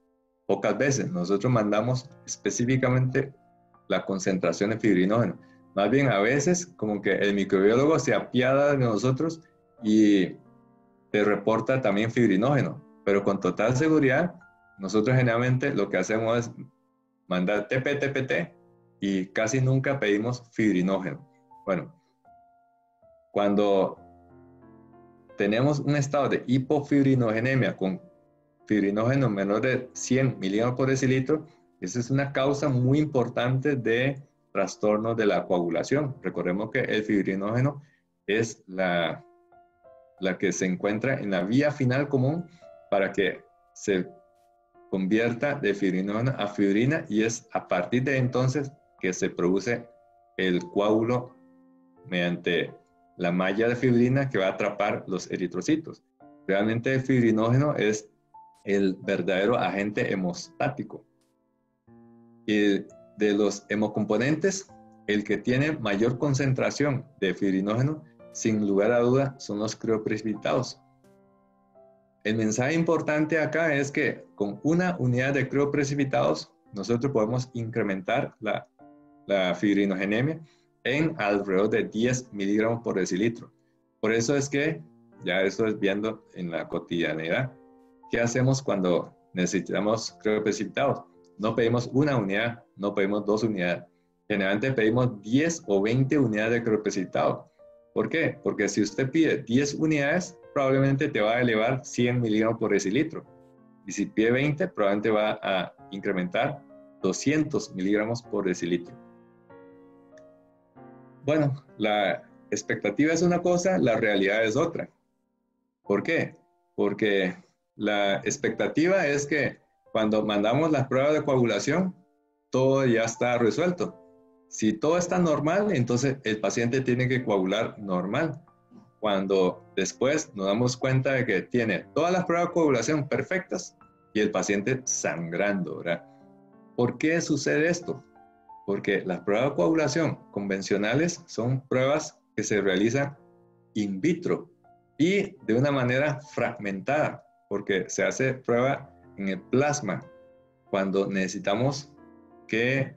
Pocas veces nosotros mandamos específicamente la concentración de fibrinógeno. Más bien a veces como que el microbiólogo se apiada de nosotros y te reporta también fibrinógeno, pero con total seguridad nosotros generalmente lo que hacemos es mandar TP-TPT y casi nunca pedimos fibrinógeno. Bueno, cuando tenemos un estado de hipofibrinogenemia con fibrinógeno menor de 100 miligramos por decilitro, esa es una causa muy importante de trastorno de la coagulación. Recordemos que el fibrinógeno es la que se encuentra en la vía final común para que se convierta de fibrinógeno a fibrina, y es a partir de entonces que se produce el coágulo mediante la malla de fibrina que va a atrapar los eritrocitos. Realmente el fibrinógeno es el verdadero agente hemostático. Y de los hemocomponentes, el que tiene mayor concentración de fibrinógeno, sin lugar a duda, son los crioprecipitados. El mensaje importante acá es que con una unidad de crioprecipitados, nosotros podemos incrementar la fibrinogenemia en alrededor de 10 miligramos por decilitro. Por eso es que, ya esto es viendo en la cotidianidad, ¿qué hacemos cuando necesitamos crioprecipitados? No pedimos una unidad, no pedimos 2 unidades. Generalmente pedimos 10 o 20 unidades de crioprecipitados. ¿Por qué? Porque si usted pide 10 unidades, probablemente te va a elevar 100 miligramos por decilitro. Y si pide 20, probablemente va a incrementar 200 miligramos por decilitro. Bueno, la expectativa es una cosa, la realidad es otra. ¿Por qué? Porque la expectativa es que cuando mandamos las pruebas de coagulación, todo ya está resuelto. Si todo está normal, entonces el paciente tiene que coagular normal. Cuando después nos damos cuenta de que tiene todas las pruebas de coagulación perfectas y el paciente sangrando, ¿verdad? ¿Por qué sucede esto? Porque las pruebas de coagulación convencionales son pruebas que se realizan in vitro y de una manera fragmentada, porque se hace prueba en el plasma cuando necesitamos que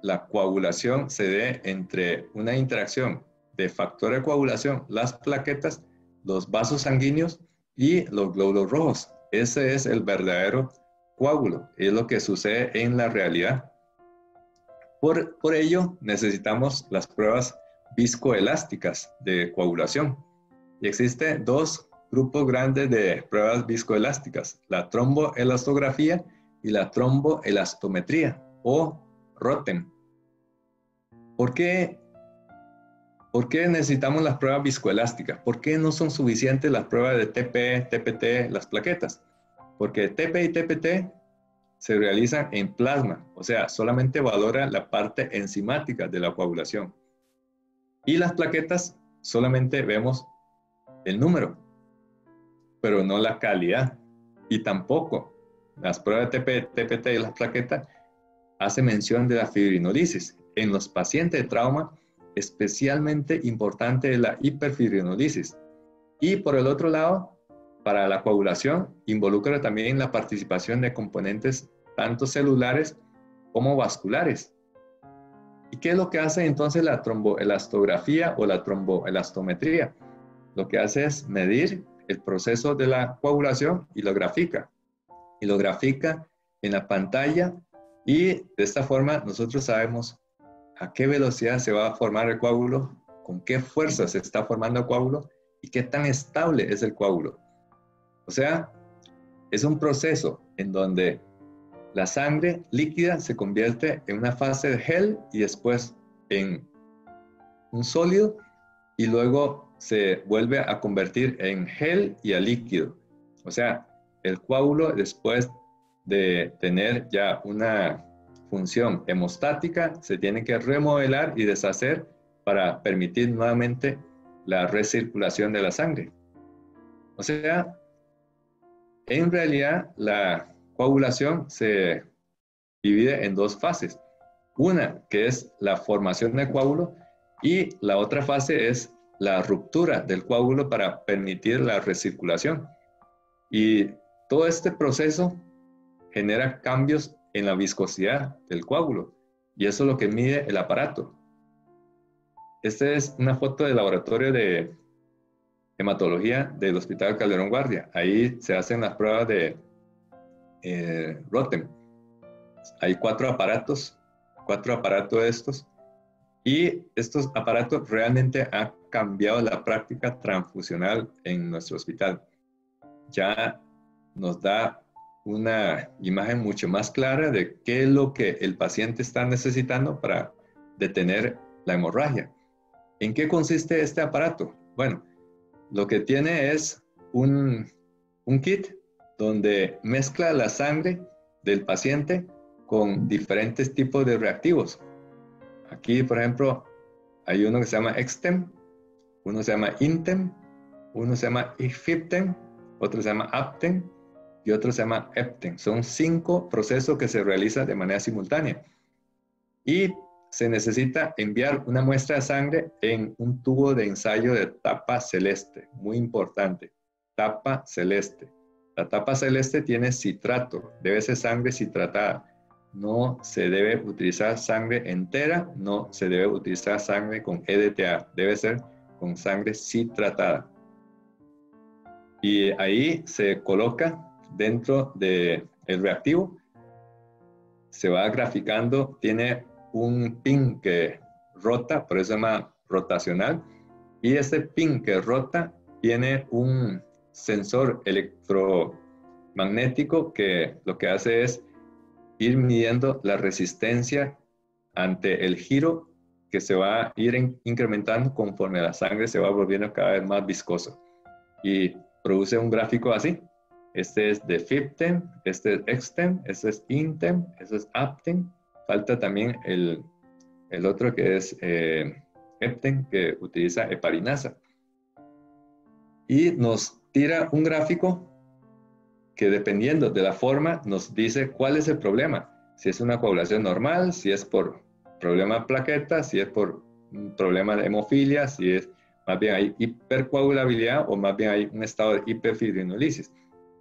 la coagulación se dé entre una interacción de factor de coagulación, las plaquetas, los vasos sanguíneos y los glóbulos rojos. Ese es el verdadero coágulo, es lo que sucede en la realidad. Por ello, necesitamos las pruebas viscoelásticas de coagulación. Y existen 2 grupos grandes de pruebas viscoelásticas, la tromboelastografía y la tromboelastometría o ROTEM. ¿Por qué necesitamos las pruebas viscoelásticas? ¿Por qué no son suficientes las pruebas de TP, TPT, las plaquetas? Porque TP y TPT se realizan en plasma, o sea, solamente valora la parte enzimática de la coagulación. Y las plaquetas solamente vemos el número, pero no la calidad. Y tampoco las pruebas de TP, TPT y las plaquetas hace mención de la fibrinolisis. En los pacientes de trauma, especialmente importante es la hiperfibrinolisis. Y por el otro lado, para la coagulación, involucra también la participación de componentes tanto celulares como vasculares. ¿Y qué es lo que hace entonces la tromboelastografía o la tromboelastometría? Lo que hace es medir el proceso de la coagulación y lo grafica. Y lo grafica en la pantalla, y de esta forma nosotros sabemos a qué velocidad se va a formar el coágulo, con qué fuerza se está formando el coágulo y qué tan estable es el coágulo. O sea, es un proceso en donde la sangre líquida se convierte en una fase de gel y después en un sólido y luego se vuelve a convertir en gel y a líquido. O sea, el coágulo, después de tener ya una función hemostática, se tiene que remodelar y deshacer para permitir nuevamente la recirculación de la sangre. O sea, en realidad la coagulación se divide en dos fases. Una que es la formación del coágulo y la otra fase es la ruptura del coágulo para permitir la recirculación. Y todo este proceso genera cambios en la viscosidad del coágulo y eso es lo que mide el aparato. Esta es una foto del laboratorio de hematología del Hospital Calderón Guardia. Ahí se hacen las pruebas de Rotem. Hay cuatro aparatos de estos, y estos aparatos realmente han cambiado la práctica transfusional en nuestro hospital. Ya nos da una imagen mucho más clara de qué es lo que el paciente está necesitando para detener la hemorragia. ¿En qué consiste este aparato? Bueno, lo que tiene es un kit donde mezcla la sangre del paciente con diferentes tipos de reactivos. Aquí, por ejemplo, hay uno que se llama Extem, uno se llama Intem, uno se llama Ifiptem, otro se llama Aptem y otro se llama Eptem. Son 5 procesos que se realizan de manera simultánea. Y se necesita enviar una muestra de sangre en un tubo de ensayo de tapa celeste, muy importante, tapa celeste. La tapa celeste tiene citrato, debe ser sangre citratada. No se debe utilizar sangre entera, no se debe utilizar sangre con EDTA, debe ser con sangre citratada. Y ahí se coloca dentro del reactivo, se va graficando, tiene un pin que rota, por eso se llama rotacional, y este pin que rota tiene un sensor electromagnético que lo que hace es ir midiendo la resistencia ante el giro que se va a ir incrementando conforme la sangre se va volviendo cada vez más viscosa. Y produce un gráfico así. Este es de Fiptem, este es Extem, este es Intem, este es Aptem. Falta también el otro que es Eptem, que utiliza heparinasa. Y nos tira un gráfico que dependiendo de la forma nos dice cuál es el problema. Si es una coagulación normal, si es por problema de plaquetas, si es por un problema de hemofilia, si es más bien hay hipercoagulabilidad o más bien hay un estado de hiperfibrinolisis.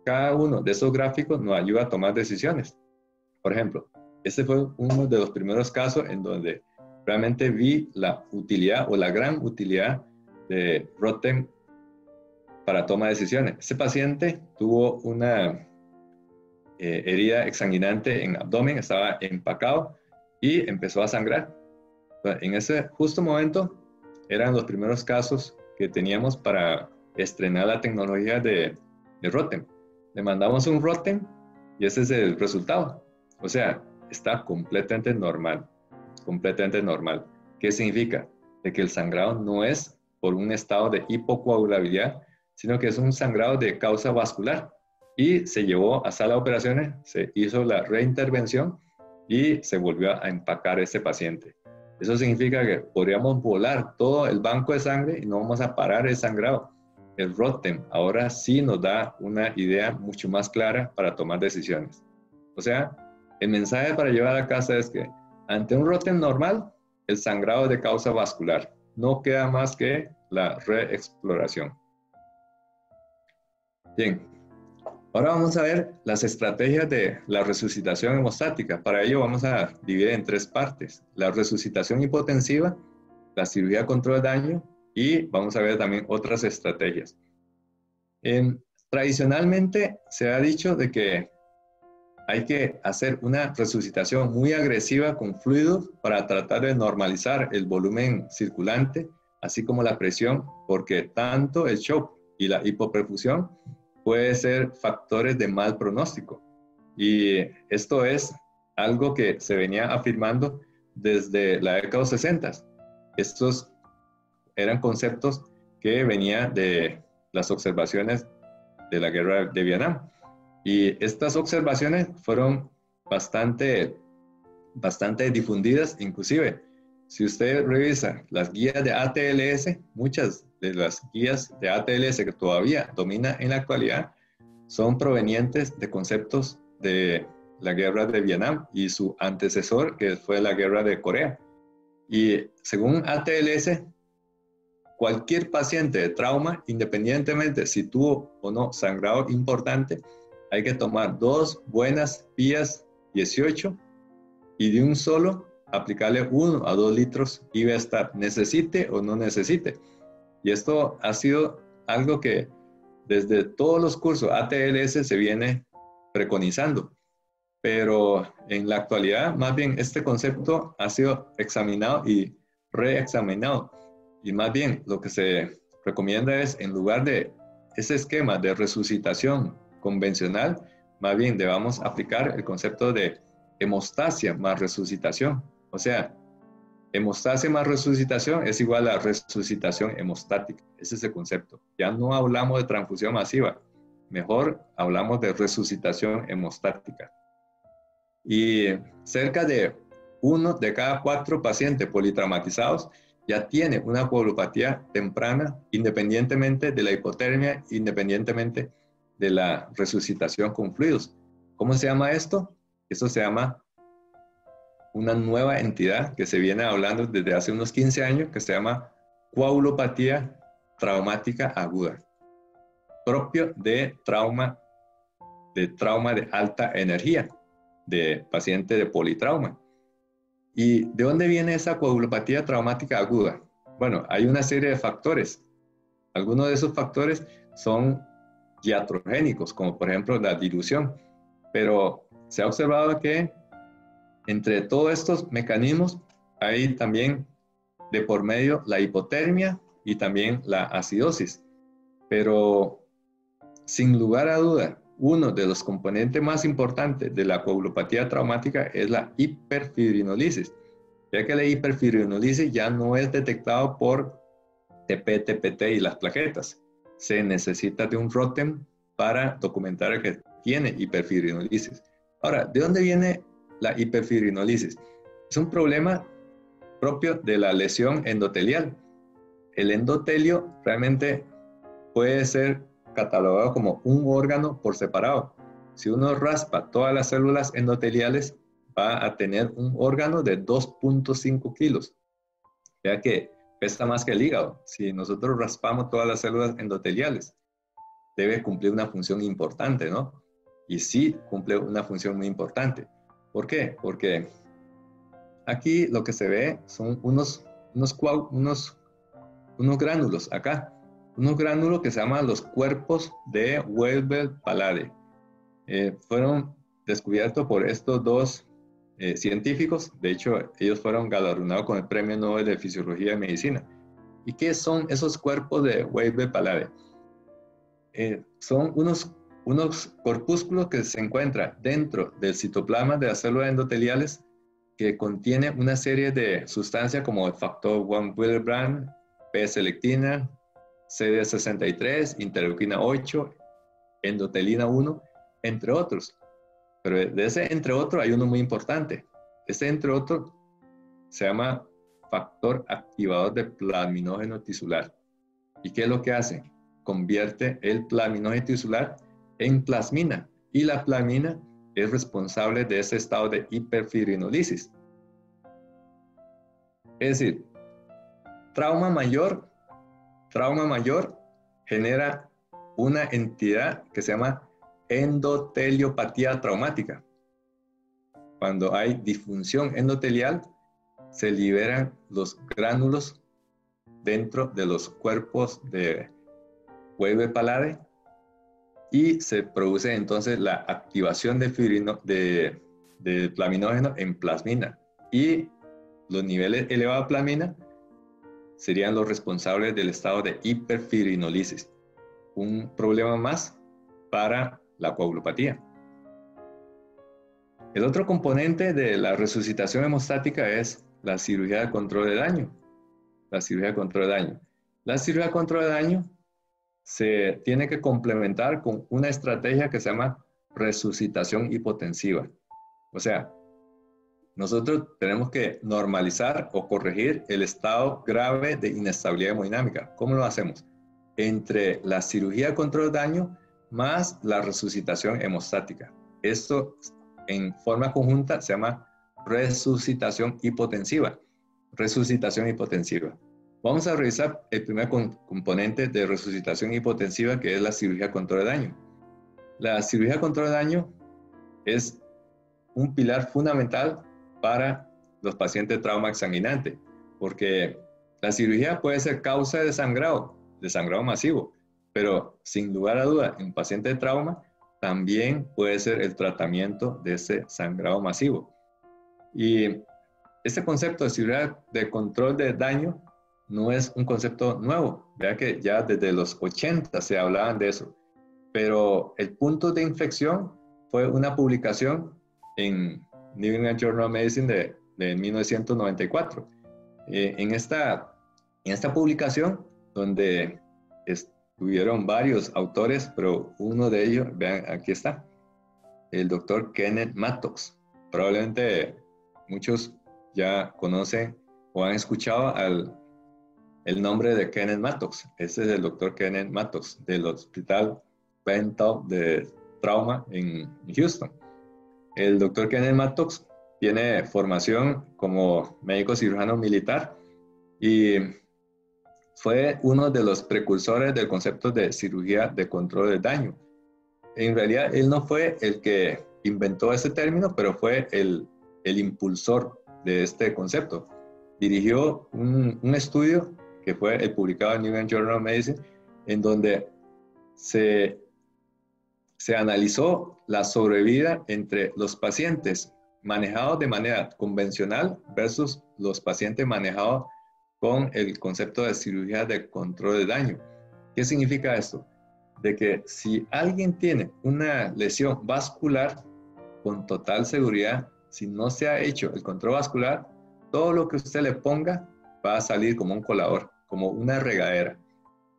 Cada uno de esos gráficos nos ayuda a tomar decisiones. Por ejemplo, este fue uno de los primeros casos en donde realmente vi la utilidad o la gran utilidad de Rotem para toma de decisiones. Este paciente tuvo una herida exsanguinante en abdomen, estaba empacado y empezó a sangrar. En ese justo momento eran los primeros casos que teníamos para estrenar la tecnología de Rotem. Le mandamos un Rotem y ese es el resultado. O sea, está completamente normal, completamente normal. ¿Qué significa? De que el sangrado no es por un estado de hipocoagulabilidad, sino que es un sangrado de causa vascular. Y se llevó a sala de operaciones, se hizo la reintervención y se volvió a empacar este paciente. Eso significa que podríamos volar todo el banco de sangre y no vamos a parar el sangrado. El Rotem ahora sí nos da una idea mucho más clara para tomar decisiones. O sea, el mensaje para llevar a casa es que ante un Rotem normal, el sangrado es de causa vascular. No queda más que la reexploración. Bien, ahora vamos a ver las estrategias de la resucitación hemostática. Para ello vamos a dividir en 3 partes. La resucitación hipotensiva, la cirugía contra el daño y vamos a ver también otras estrategias. Tradicionalmente se ha dicho de que hay que hacer una resucitación muy agresiva con fluidos para tratar de normalizar el volumen circulante, así como la presión, porque tanto el shock y la hipoperfusión puede ser factores de mal pronóstico. Y esto es algo que se venía afirmando desde la década de los 60. Estos eran conceptos que venían de las observaciones de la guerra de Vietnam. Y estas observaciones fueron bastante difundidas, inclusive. Si usted revisa las guías de ATLS, muchas de las guías de ATLS que todavía domina en la actualidad son provenientes de conceptos de la guerra de Vietnam y su antecesor, que fue la guerra de Corea. Y según ATLS, cualquier paciente de trauma, independientemente si tuvo o no sangrado importante, hay que tomar 2 buenas PIAs 18 y de un solo aplicarle 1 a 2 litros IVSTAT, necesite o no necesite. Y esto ha sido algo que desde todos los cursos ATLS se viene preconizando. Pero en la actualidad, más bien, este concepto ha sido examinado y reexaminado. Y más bien, lo que se recomienda es, en lugar de ese esquema de resucitación convencional, más bien debamos aplicar el concepto de hemostasia más resucitación. O sea, hemostasia más resucitación es igual a resucitación hemostática. Ese es el concepto. Ya no hablamos de transfusión masiva, mejor hablamos de resucitación hemostática. Y cerca de 1 de cada 4 pacientes politraumatizados ya tiene una coagulopatía temprana, independientemente de la hipotermia, independientemente de la resucitación con fluidos. ¿Cómo se llama esto? Esto se llama una nueva entidad que se viene hablando desde hace unos 15 años, que se llama coagulopatía traumática aguda, propio de trauma de alta energía, de paciente de politrauma. ¿Y de dónde viene esa coagulopatía traumática aguda? Bueno, hay una serie de factores. Algunos de esos factores son iatrogénicos, como por ejemplo la dilución, pero se ha observado que entre todos estos mecanismos hay también de por medio la hipotermia y también la acidosis. Pero sin lugar a duda, uno de los componentes más importantes de la coagulopatía traumática es la hiperfibrinolisis, ya que la hiperfibrinolisis ya no es detectado por TP, TPT y las plaquetas. Se necesita de un ROTEM para documentar que tiene hiperfibrinolisis. Ahora, ¿de dónde viene la hiperfibrinolisis? Es un problema propio de la lesión endotelial. El endotelio realmente puede ser catalogado como un órgano por separado. Si uno raspa todas las células endoteliales, va a tener un órgano de 2.5 kilos, ya que pesa más que el hígado. Si nosotros raspamos todas las células endoteliales, debe cumplir una función importante, ¿no? Y sí cumple una función muy importante. ¿Por qué? Porque aquí lo que se ve son unos gránulos acá, unos gránulos que se llaman los cuerpos de Weibel-Palade. Fueron descubiertos por estos dos científicos. De hecho, ellos fueron galardonados con el Premio Nobel de Fisiología y Medicina. ¿Y qué son esos cuerpos de Weibel-Palade? Son unos corpúsculos que se encuentran dentro del citoplasma de las células endoteliales, que contiene una serie de sustancias como el factor von Willebrand, P-selectina, CD63, interleuquina 8, endotelina 1, entre otros. Pero de ese entre otros hay uno muy importante. Ese entre otros se llama factor activador de plasminógeno tisular. ¿Y qué es lo que hace? Convierte el plasminógeno tisular en plasmina, y la plasmina es responsable de ese estado de hiperfibrinolisis. Es decir, trauma mayor genera una entidad que se llama endoteliopatía traumática. Cuando hay disfunción endotelial, se liberan los gránulos dentro de los cuerpos de Weibel-Palade y se produce entonces la activación de plasminógeno en plasmina, y los niveles elevados de plasmina serían los responsables del estado de hiperfibrinolisis, un problema más para la coagulopatía. El otro componente de la resucitación hemostática es la cirugía de control de daño. La cirugía de control de daño. La cirugía de control de daño se tiene que complementar con una estrategia que se llama resucitación hipotensiva. O sea, nosotros tenemos que normalizar o corregir el estado grave de inestabilidad hemodinámica. ¿Cómo lo hacemos? Entre la cirugía de control de daño más la resucitación hemostática. Esto en forma conjunta se llama resucitación hipotensiva. Resucitación hipotensiva. Vamos a revisar el primer componente de resucitación hipotensiva, que es la cirugía de control de daño. La cirugía de control de daño es un pilar fundamental para los pacientes de trauma exsanguinante, porque la cirugía puede ser causa de sangrado masivo, pero sin lugar a duda, en paciente de trauma también puede ser el tratamiento de ese sangrado masivo. Y este concepto de cirugía de control de daño no es un concepto nuevo. Vea que ya desde los 80 se hablaban de eso. Pero el punto de inflexión fue una publicación en New England Journal of Medicine de 1994. En esta publicación, donde estuvieron varios autores, pero uno de ellos, vean, aquí está, el doctor Kenneth Mattox. Probablemente muchos ya conocen o han escuchado el nombre de Kenneth Mattox. Ese es el doctor Kenneth Mattox del Hospital Bentall de Trauma en Houston. El doctor Kenneth Mattox tiene formación como médico cirujano militar y fue uno de los precursores del concepto de cirugía de control de daño. En realidad, él no fue el que inventó ese término, pero fue el impulsor de este concepto. Dirigió un estudio que fue el publicado en New England Journal of Medicine, en donde se analizó la sobrevida entre los pacientes manejados de manera convencional versus los pacientes manejados con el concepto de cirugía de control de daño. ¿Qué significa esto? De que si alguien tiene una lesión vascular, con total seguridad, si no se ha hecho el control vascular, todo lo que usted le ponga va a salir como un colador, como una regadera.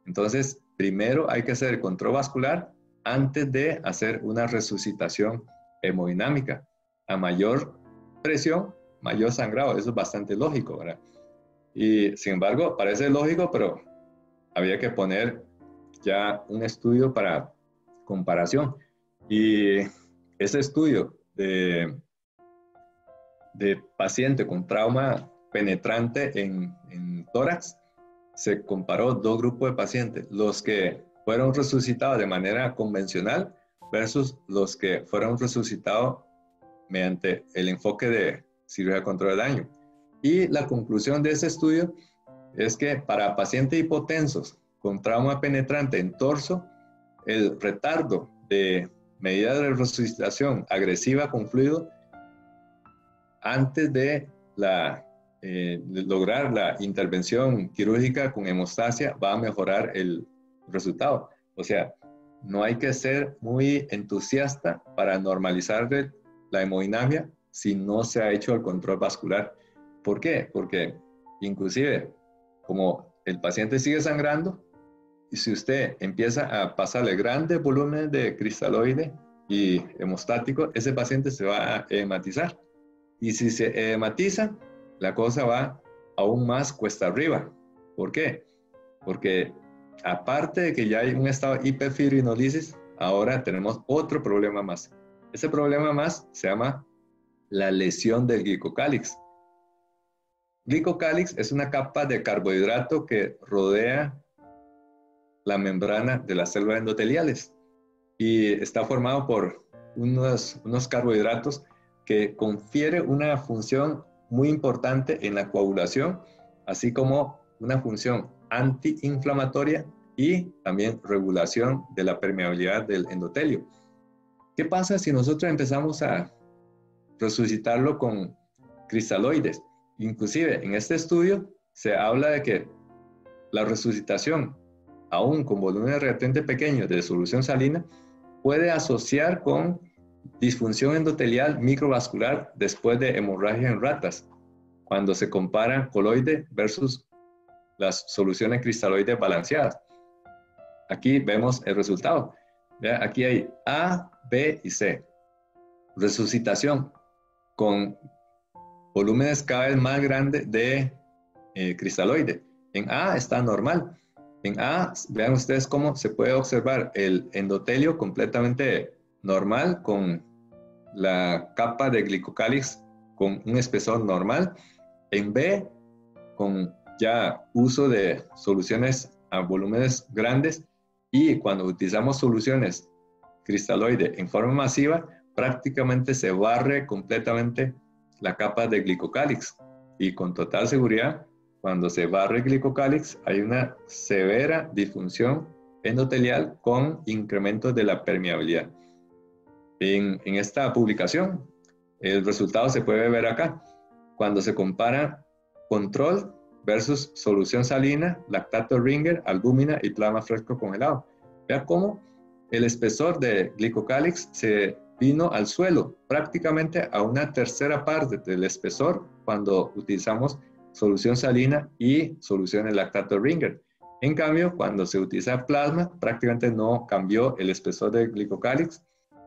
Entonces, primero hay que hacer el control vascular antes de hacer una resucitación hemodinámica. A mayor presión, mayor sangrado. Eso es bastante lógico, ¿verdad? Y sin embargo, parece lógico, pero había que poner ya un estudio para comparación. Y ese estudio de paciente con trauma penetrante en tórax, se comparó dos grupos de pacientes, los que fueron resucitados de manera convencional versus los que fueron resucitados mediante el enfoque de cirugía de control de daño. Y la conclusión de ese estudio es que para pacientes hipotensos con trauma penetrante en torso, el retardo de medida de resucitación agresiva con fluido antes de lograr la intervención quirúrgica con hemostasia va a mejorar el resultado. O sea, no hay que ser muy entusiasta para normalizar la hemodinamia si no se ha hecho el control vascular. ¿Por qué? Porque inclusive, como el paciente sigue sangrando, y si usted empieza a pasarle grandes volúmenes de cristaloide y hemostático, ese paciente se va a hematizar. Y si se hematiza, la cosa va aún más cuesta arriba. ¿Por qué? Porque aparte de que ya hay un estado de hiperfibrinolisis, ahora tenemos otro problema más. Ese problema más se llama la lesión del glicocálix. Glicocálix es una capa de carbohidrato que rodea la membrana de las células endoteliales y está formado por unos carbohidratos que confiere una función muy importante en la coagulación, así como una función antiinflamatoria y también regulación de la permeabilidad del endotelio. ¿Qué pasa si nosotros empezamos a resucitarlo con cristaloides? Inclusive en este estudio se habla de que la resucitación, aún con volúmenes relativamente pequeños de solución salina, puede asociar con disfunción endotelial microvascular después de hemorragia en ratas, cuando se compara coloide versus las soluciones cristaloides balanceadas. Aquí vemos el resultado. ¿Vea? Aquí hay A, B y C. Resucitación con volúmenes cada vez más grandes de cristaloide. En A está normal. En A, vean ustedes cómo se puede observar el endotelio completamente normal con la capa de glicocálix con un espesor normal. En B, con ya uso de soluciones a volúmenes grandes, y cuando utilizamos soluciones cristaloide en forma masiva, prácticamente se barre completamente la capa de glicocálix, y con total seguridad, cuando se barre el glicocálix, hay una severa disfunción endotelial con incremento de la permeabilidad. En esta publicación, el resultado se puede ver acá. Cuando se compara control versus solución salina, lactato Ringer, albúmina y plasma fresco congelado. Vea cómo el espesor de glicocálix se vino al suelo, prácticamente a una tercera parte del espesor cuando utilizamos solución salina y solución de lactato Ringer. En cambio, cuando se utiliza plasma, prácticamente no cambió el espesor de glicocálix,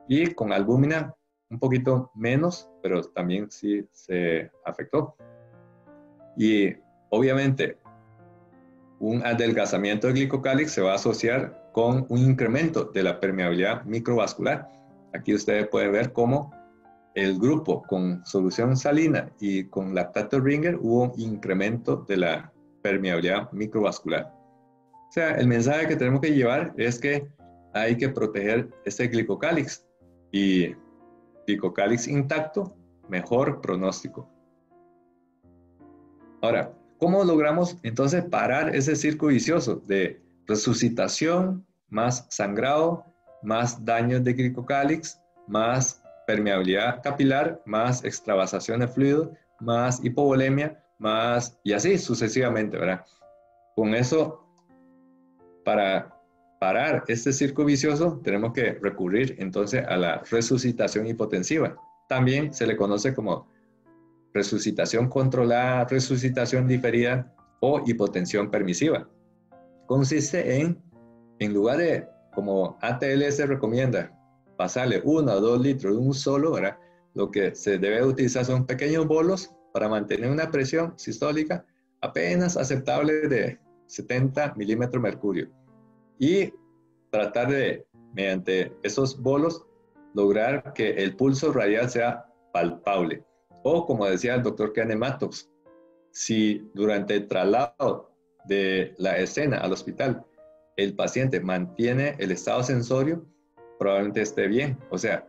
y con albúmina un poquito menos, pero también sí se afectó. Y obviamente un adelgazamiento de glicocálix se va a asociar con un incremento de la permeabilidad microvascular. Aquí ustedes pueden ver cómo el grupo con solución salina y con lactato Ringer hubo un incremento de la permeabilidad microvascular. O sea, el mensaje que tenemos que llevar es que hay que proteger este glicocálix, y glicocálix intacto, mejor pronóstico. Ahora, ¿cómo logramos entonces parar ese círculo vicioso de resucitación, más sangrado, más daños de glicocálix, más permeabilidad capilar, más extravasación de fluido, más hipovolemia, más, y así sucesivamente, ¿verdad? Con eso, para parar este círculo vicioso, tenemos que recurrir entonces a la resucitación hipotensiva. También se le conoce como resucitación controlada, resucitación diferida o hipotensión permisiva. Consiste en lugar de, como ATLS recomienda, pasarle 1 o 2 litros de un solo, ¿verdad? Lo que se debe utilizar son pequeños bolos para mantener una presión sistólica apenas aceptable de 70 milímetros mercurio, y tratar de, mediante esos bolos, lograr que el pulso radial sea palpable. O como decía el doctor Kenneth Mattox, si durante el traslado de la escena al hospital el paciente mantiene el estado sensorio, probablemente esté bien. O sea,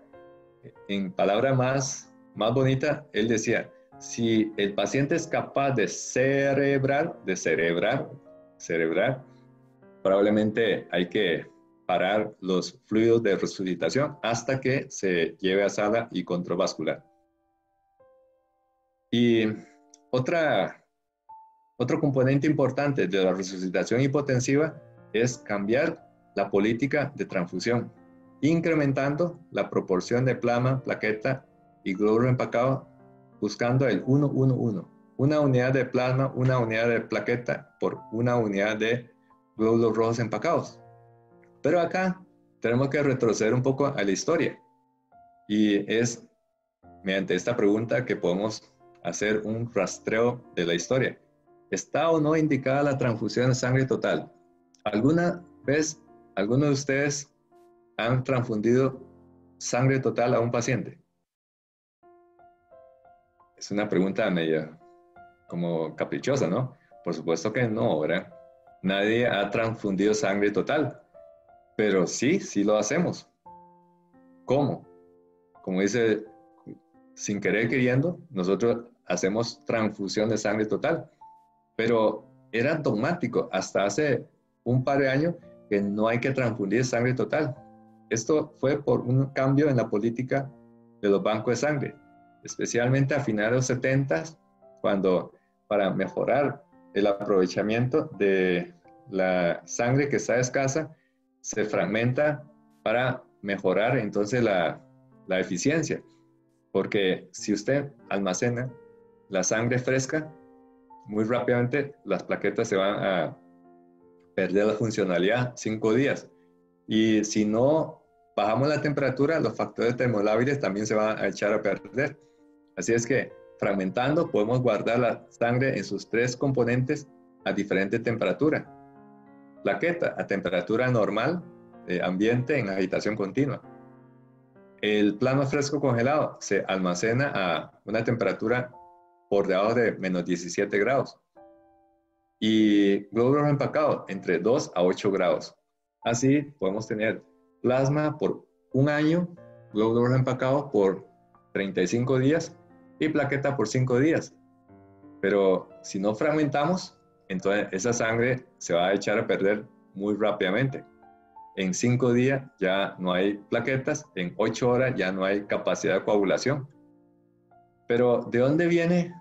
en palabra más bonita, él decía, si el paciente es capaz de cerebrar, probablemente hay que parar los fluidos de resucitación hasta que se lleve a sala y control vascular. Y otro componente importante de la resucitación hipotensiva es cambiar la política de transfusión, incrementando la proporción de plasma, plaqueta y glóbulo empacado, buscando el 1-1-1. Una unidad de plasma, una unidad de plaqueta por una unidad de glóbulos rojos empacados. Pero acá tenemos que retroceder un poco a la historia, y es mediante esta pregunta que podemos hacer un rastreo de la historia. ¿Está o no indicada la transfusión de sangre total? ¿Alguna vez alguno de ustedes han transfundido sangre total a un paciente? Es una pregunta media como caprichosa, ¿no? Por supuesto que no, ¿verdad? Nadie ha transfundido sangre total, pero sí lo hacemos. ¿Cómo? Como dice, sin querer queriendo, nosotros hacemos transfusión de sangre total, pero era dogmático hasta hace un par de años que no hay que transfundir sangre total. Esto fue por un cambio en la política de los bancos de sangre, especialmente a finales de los 70, cuando para mejorar el aprovechamiento de la sangre que está escasa, se fragmenta para mejorar entonces la la eficiencia, porque si usted almacena la sangre fresca, muy rápidamente las plaquetas se van a perder la funcionalidad 5 días. Y si no bajamos la temperatura, los factores termolábiles también se van a echar a perder. Así es que fragmentando podemos guardar la sangre en sus 3 componentes a diferente temperatura. Plaqueta a temperatura normal, ambiente en agitación continua. El plasma fresco congelado se almacena a una temperatura por debajo de menos 17 grados. Y glóbulos empacados entre 2 a 8 grados. Así podemos tener plasma por 1 año, glóbulos empacados por 35 días y plaqueta por 5 días. Pero si no fragmentamos, entonces esa sangre se va a echar a perder muy rápidamente. En 5 días ya no hay plaquetas, en 8 horas ya no hay capacidad de coagulación. Pero ¿de dónde viene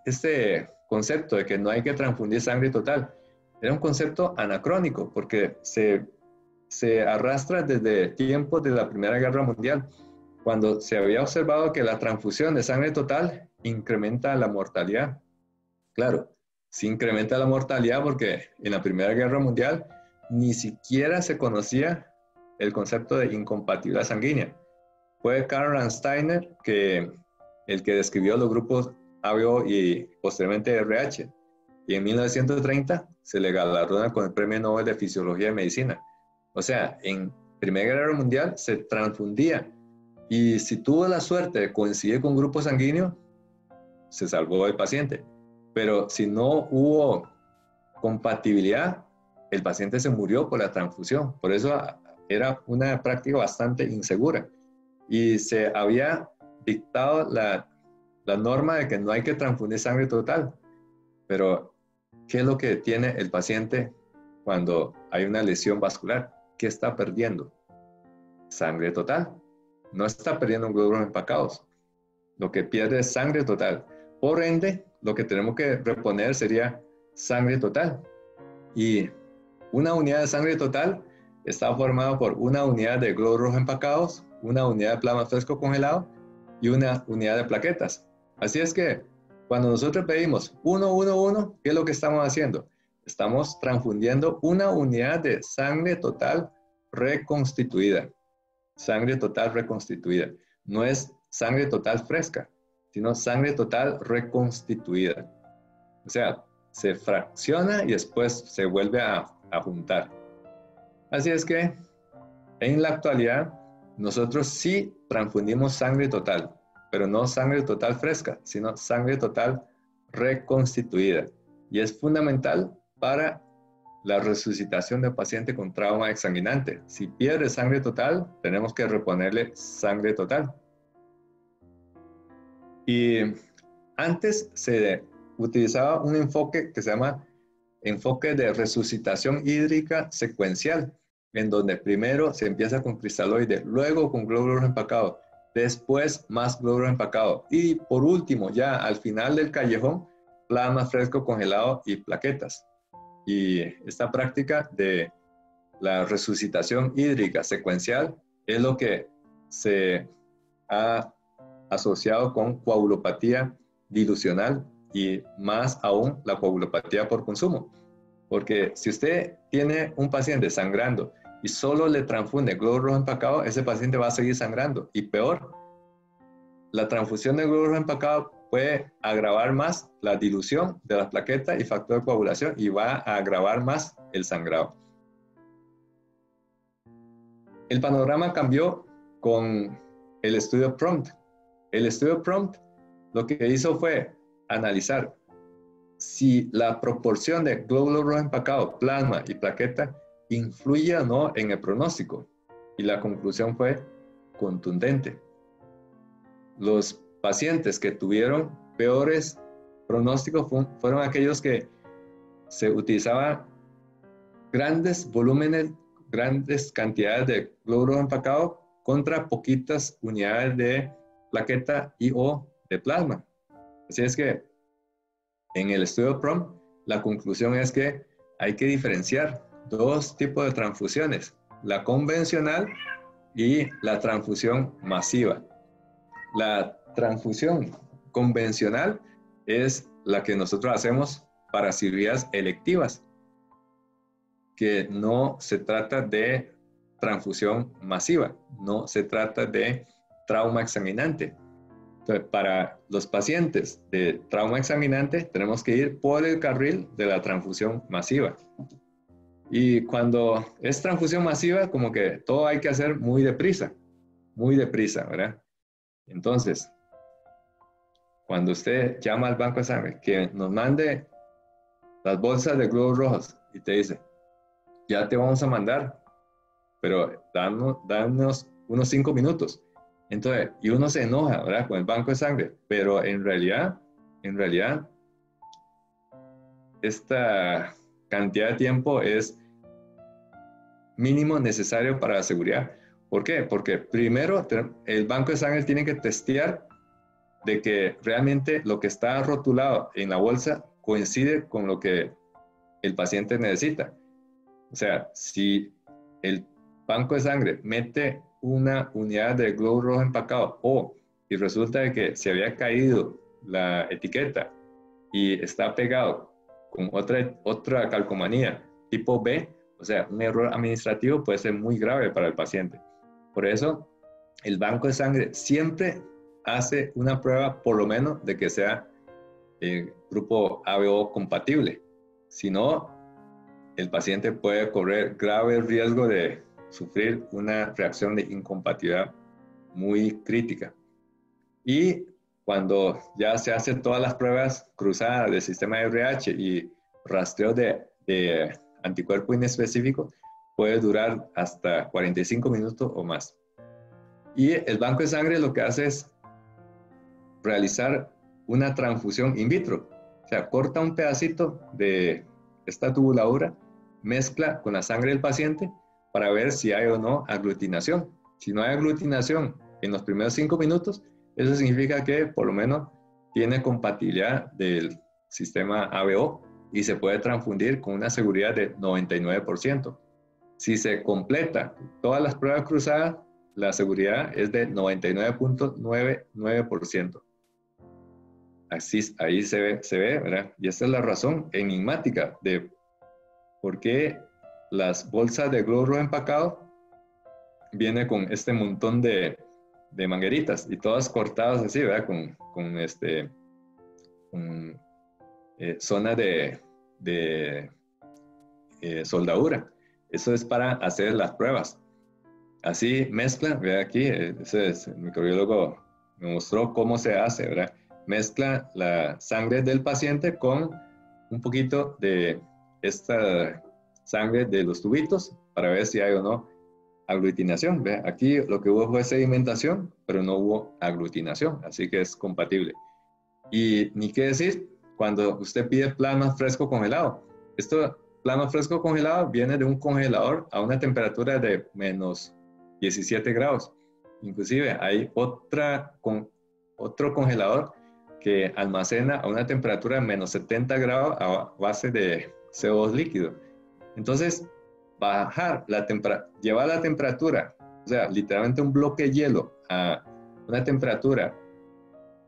este concepto de que no hay que transfundir sangre total? Era un concepto anacrónico porque se arrastra desde tiempos de la Primera Guerra Mundial, cuando se había observado que la transfusión de sangre total incrementa la mortalidad. Claro, sí incrementa la mortalidad porque en la Primera Guerra Mundial ni siquiera se conocía el concepto de incompatibilidad sanguínea. Fue Karl Landsteiner el que describió los grupos ABO y posteriormente RH. Y en 1930 se le galardona con el Premio Nobel de Fisiología y Medicina. O sea, en Primera Guerra Mundial se transfundía y si tuvo la suerte de coincidir con grupos sanguíneos, se salvó el paciente. Pero si no hubo compatibilidad, el paciente se murió por la transfusión. Por eso era una práctica bastante insegura. Y se había dictado la norma de que no hay que transfundir sangre total. Pero, ¿qué es lo que tiene el paciente cuando hay una lesión vascular? ¿Qué está perdiendo? Sangre total. No está perdiendo glóbulos empacados. Lo que pierde es sangre total. Por ende, lo que tenemos que reponer sería sangre total. Y una unidad de sangre total está formada por una unidad de glóbulos empacados, una unidad de plasma fresco congelado y una unidad de plaquetas. Así es que cuando nosotros pedimos 1, 1, 1, ¿qué es lo que estamos haciendo? Estamos transfundiendo una unidad de sangre total reconstituida. Sangre total reconstituida. No es sangre total fresca, sino sangre total reconstituida. O sea, se fracciona y después se vuelve a juntar. Así es que en la actualidad nosotros sí transfundimos sangre total, pero no sangre total fresca, sino sangre total reconstituida. Y es fundamental para la resucitación del paciente con trauma exsanguinante. Si pierde sangre total, tenemos que reponerle sangre total. Y antes se utilizaba un enfoque que se llama enfoque de resucitación hídrica secuencial, en donde primero se empieza con cristaloides, luego con glóbulos empacados, después más glóbulos empacados y por último, ya al final del callejón, plasma fresco congelado y plaquetas. Y esta práctica de la resucitación hídrica secuencial es lo que se ha asociado con coagulopatía dilucional y más aún la coagulopatía por consumo. Porque si usted tiene un paciente sangrando y solo le transfunde glóbulos empacados, ese paciente va a seguir sangrando. Y peor, la transfusión de glóbulos empacados puede agravar más la dilución de las plaquetas y factor de coagulación y va a agravar más el sangrado. El panorama cambió con el estudio PROMPT. El estudio PROMPT lo que hizo fue analizar si la proporción de glóbulos empacados, plasma y plaqueta influye o no en el pronóstico. Y la conclusión fue contundente. Los pacientes que tuvieron peores pronósticos fueron aquellos que se utilizaban grandes volúmenes, grandes cantidades de glóbulos empacados contra poquitas unidades de plaqueta y o de plasma. Así es que en el estudio PROMPT, la conclusión es que hay que diferenciar dos tipos de transfusiones, la convencional y la transfusión masiva. La transfusión convencional es la que nosotros hacemos para cirugías electivas, que no se trata de transfusión masiva, no se trata de trauma examinante. Entonces, para los pacientes de trauma examinante tenemos que ir por el carril de la transfusión masiva. Y cuando es transfusión masiva, como que todo hay que hacer muy deprisa, ¿verdad? Entonces, cuando usted llama al banco de sangre que nos mande las bolsas de glóbulos rojos y te dice, ya te vamos a mandar, pero danos unos 5 minutos. Entonces, y uno se enoja, ¿verdad? Con el banco de sangre, pero en realidad, esta cantidad de tiempo es mínimo necesario para la seguridad. ¿Por qué? Porque primero el banco de sangre tiene que testear de que realmente lo que está rotulado en la bolsa coincide con lo que el paciente necesita. O sea, si el banco de sangre mete una unidad de glóbulo rojo empacado y resulta de que se había caído la etiqueta y está pegado con otra calcomanía tipo B, o sea, un error administrativo puede ser muy grave para el paciente. Por eso, el banco de sangre siempre hace una prueba, por lo menos, de que sea grupo ABO compatible. Si no, el paciente puede correr grave riesgo de sufrir una reacción de incompatibilidad muy crítica. Y cuando ya se hacen todas las pruebas cruzadas del sistema de RH y rastreo de anticuerpo inespecífico, puede durar hasta 45 minutos o más. Y el banco de sangre lo que hace es realizar una transfusión in vitro. O sea, corta un pedacito de esta tubuladura, mezcla con la sangre del paciente para ver si hay o no aglutinación. Si no hay aglutinación en los primeros 5 minutos, eso significa que por lo menos tiene compatibilidad del sistema ABO y se puede transfundir con una seguridad de 99%. Si se completa todas las pruebas cruzadas, la seguridad es de 99.99%. Así, ahí se ve, ¿verdad? Y esta es la razón enigmática de por qué las bolsas de glóbulo rojo empacado viene con este montón de mangueritas y todas cortadas así, ¿verdad? Con zona de soldadura. Eso es para hacer las pruebas. Así mezcla, ve aquí, el microbiólogo me mostró cómo se hace, ¿verdad? Mezcla la sangre del paciente con un poquito de esta sangre de los tubitos para ver si hay o no aglutinación. ¿Ve? Aquí lo que hubo fue sedimentación, pero no hubo aglutinación, así que es compatible. Y ni qué decir cuando usted pide plasma fresco congelado. Esto, plasma fresco congelado, viene de un congelador a una temperatura de menos 17 grados. Inclusive hay otro congelador que almacena a una temperatura de menos 70 grados a base de CO2 líquido. Entonces, llevar la temperatura, o sea, literalmente un bloque de hielo a una temperatura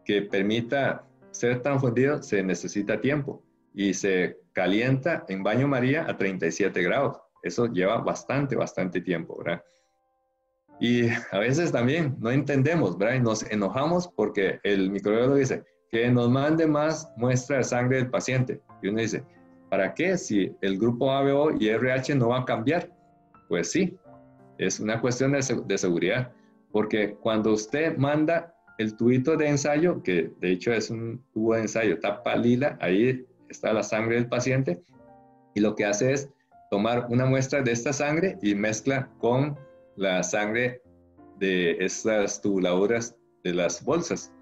que permita ser transfundido, se necesita tiempo y se calienta en baño María a 37 grados. Eso lleva bastante tiempo, ¿verdad? Y a veces también no entendemos, ¿verdad? Y nos enojamos porque el microbiólogo dice que nos mande más muestra de sangre del paciente. Y uno dice, ¿para qué? Si el grupo ABO y RH no va a cambiar. Pues sí, es una cuestión de seguridad. Porque cuando usted manda el tubito de ensayo, que de hecho es un tubo de ensayo tapa lila, ahí está la sangre del paciente, y lo que hace es tomar una muestra de esta sangre y mezcla con la sangre de estas tubuladuras de las bolsas.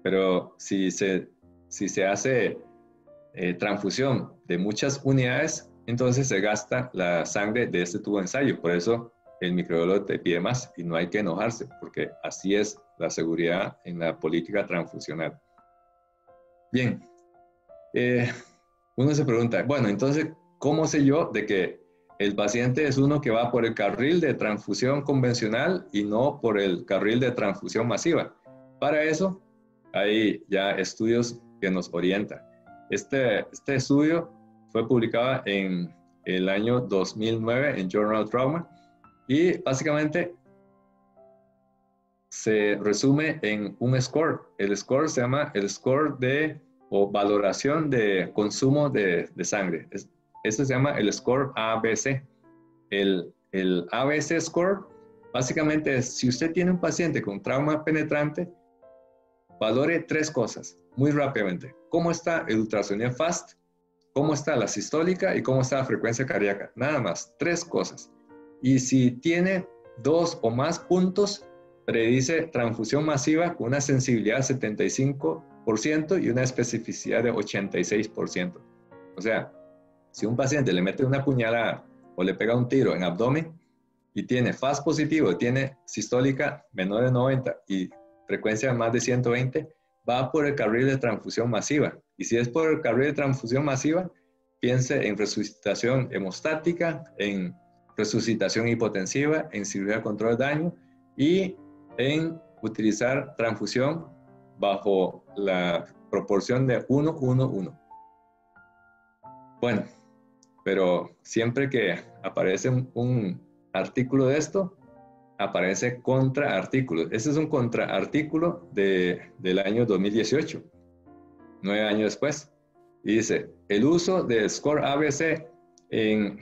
Pero si se hace transfusión de muchas unidades, entonces se gasta la sangre de este tubo de ensayo. Por eso el microbiólogo te pide más y no hay que enojarse, porque así es la seguridad en la política transfusional. Bien, uno se pregunta, bueno, entonces, ¿cómo sé yo de que el paciente es uno que va por el carril de transfusión convencional y no por el carril de transfusión masiva. Para eso hay ya estudios que nos orientan. Este estudio fue publicado en el año 2009 en Journal Trauma y básicamente se resume en un score. El score se llama el score o valoración de consumo de sangre. Este se llama el score ABC. El ABC score básicamente es, si usted tiene un paciente con trauma penetrante, valore 3 cosas muy rápidamente. ¿Cómo está el ultrasonido FAST? ¿Cómo está la sistólica? ¿Y cómo está la frecuencia cardíaca? Nada más, 3 cosas. Y si tiene 2 o más puntos, predice transfusión masiva con una sensibilidad de 75% y una especificidad de 86%. O sea, si un paciente le mete una puñalada o le pega un tiro en abdomen y tiene FAST positivo, tiene sistólica menor de 90 y frecuencia más de 120, va por el carril de transfusión masiva. Y si es por el carril de transfusión masiva, piense en resucitación hemostática, en resucitación hipotensiva, en cirugía de control de daño y en utilizar transfusión bajo la proporción de 1-1-1. Bueno, pero siempre que aparece un artículo de esto, aparece contraartículo. Este es un contraartículo del año 2018, 9 años después. Y dice, el uso del score ABC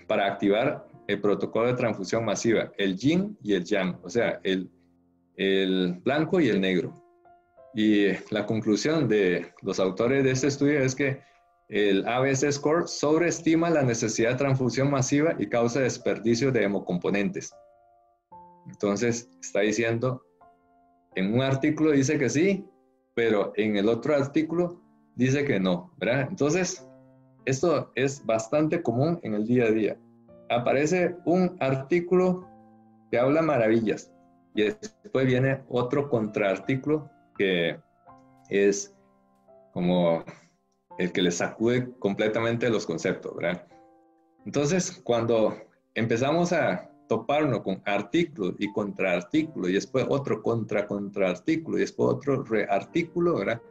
para activar el protocolo de transfusión masiva, el yin y el yang, o sea, el blanco y el negro. Y la conclusión de los autores de este estudio es que el ABC score sobreestima la necesidad de transfusión masiva y causa desperdicio de hemocomponentes. Entonces, está diciendo, en un artículo dice que sí, pero en el otro artículo dice que no, ¿verdad? Entonces, esto es bastante común en el día a día. Aparece un artículo que habla maravillas y después viene otro contraartículo que es como el que le sacude completamente los conceptos, ¿verdad? Entonces, cuando empezamos a toparnos con artículo y contraartículo y después otro contraartículo y después otro reartículo, ¿verdad?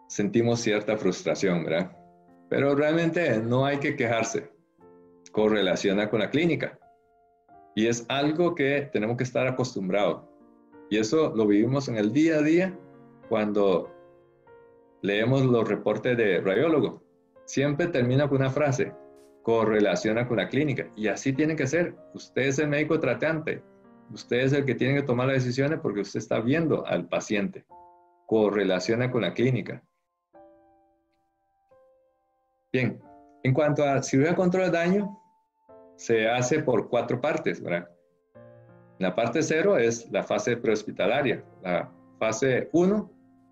Sentimos cierta frustración, ¿verdad? Pero realmente no hay que quejarse. Correlaciona con la clínica. Y es algo que tenemos que estar acostumbrados. Y eso lo vivimos en el día a día cuando leemos los reportes de radiólogo. Siempre termina con una frase, correlaciona con la clínica. Y así tiene que ser. Usted es el médico tratante. Usted es el que tiene que tomar las decisiones porque usted está viendo al paciente. Correlaciona con la clínica. Bien, en cuanto a cirugía de control de daño, se hace por 4 partes, ¿verdad? La parte 0 es la fase prehospitalaria. La fase 1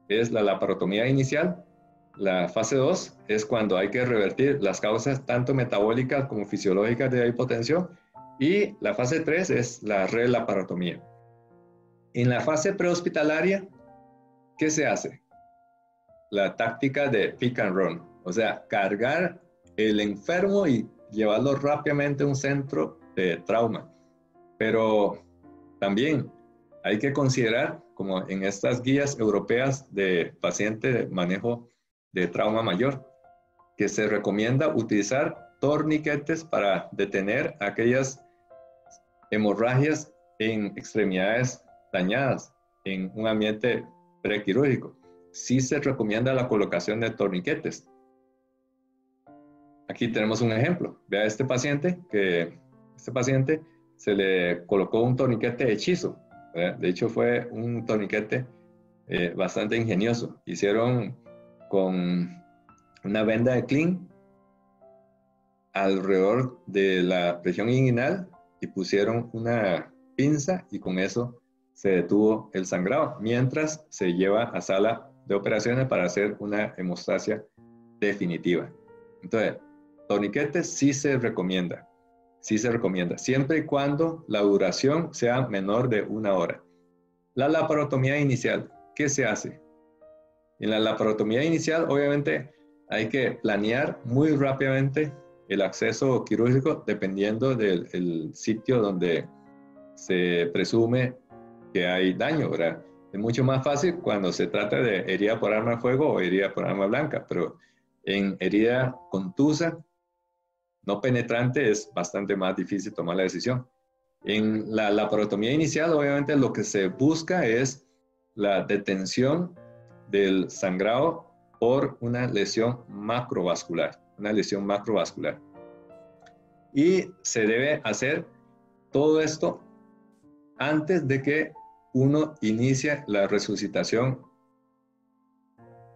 es la laparotomía inicial. La fase 2 es cuando hay que revertir las causas tanto metabólicas como fisiológicas de la hipotensión. Y la fase 3 es la relaparotomía. En la fase prehospitalaria, ¿qué se hace? La táctica de pick and run, o sea, cargar el enfermo y llevarlo rápidamente a un centro de trauma. Pero también hay que considerar, como en estas guías europeas de paciente de manejo de trauma mayor, que se recomienda utilizar torniquetes para detener aquellas hemorragias en extremidades dañadas en un ambiente prequirúrgico. Sí se recomienda la colocación de torniquetes. Aquí tenemos un ejemplo. Vea este paciente se le colocó un torniquete hechizo. De hecho, fue un torniquete bastante ingenioso. Hicieron con una venda de clean alrededor de la región inguinal y pusieron una pinza y con eso se detuvo el sangrado, mientras se lleva a sala de operaciones para hacer una hemostasia definitiva. Entonces, torniquetes sí se recomienda, siempre y cuando la duración sea menor de 1 hora. La laparotomía inicial, ¿qué se hace? En la laparotomía inicial, obviamente, hay que planear muy rápidamente el acceso quirúrgico dependiendo del sitio donde se presume que hay daño, ¿verdad? Es mucho más fácil cuando se trata de herida por arma de fuego o herida por arma blanca, pero en herida contusa, no penetrante, es bastante más difícil tomar la decisión. En la laparotomía inicial, obviamente, lo que se busca es la detención del sangrado por una lesión macrovascular, Y se debe hacer todo esto antes de que uno inicie la resucitación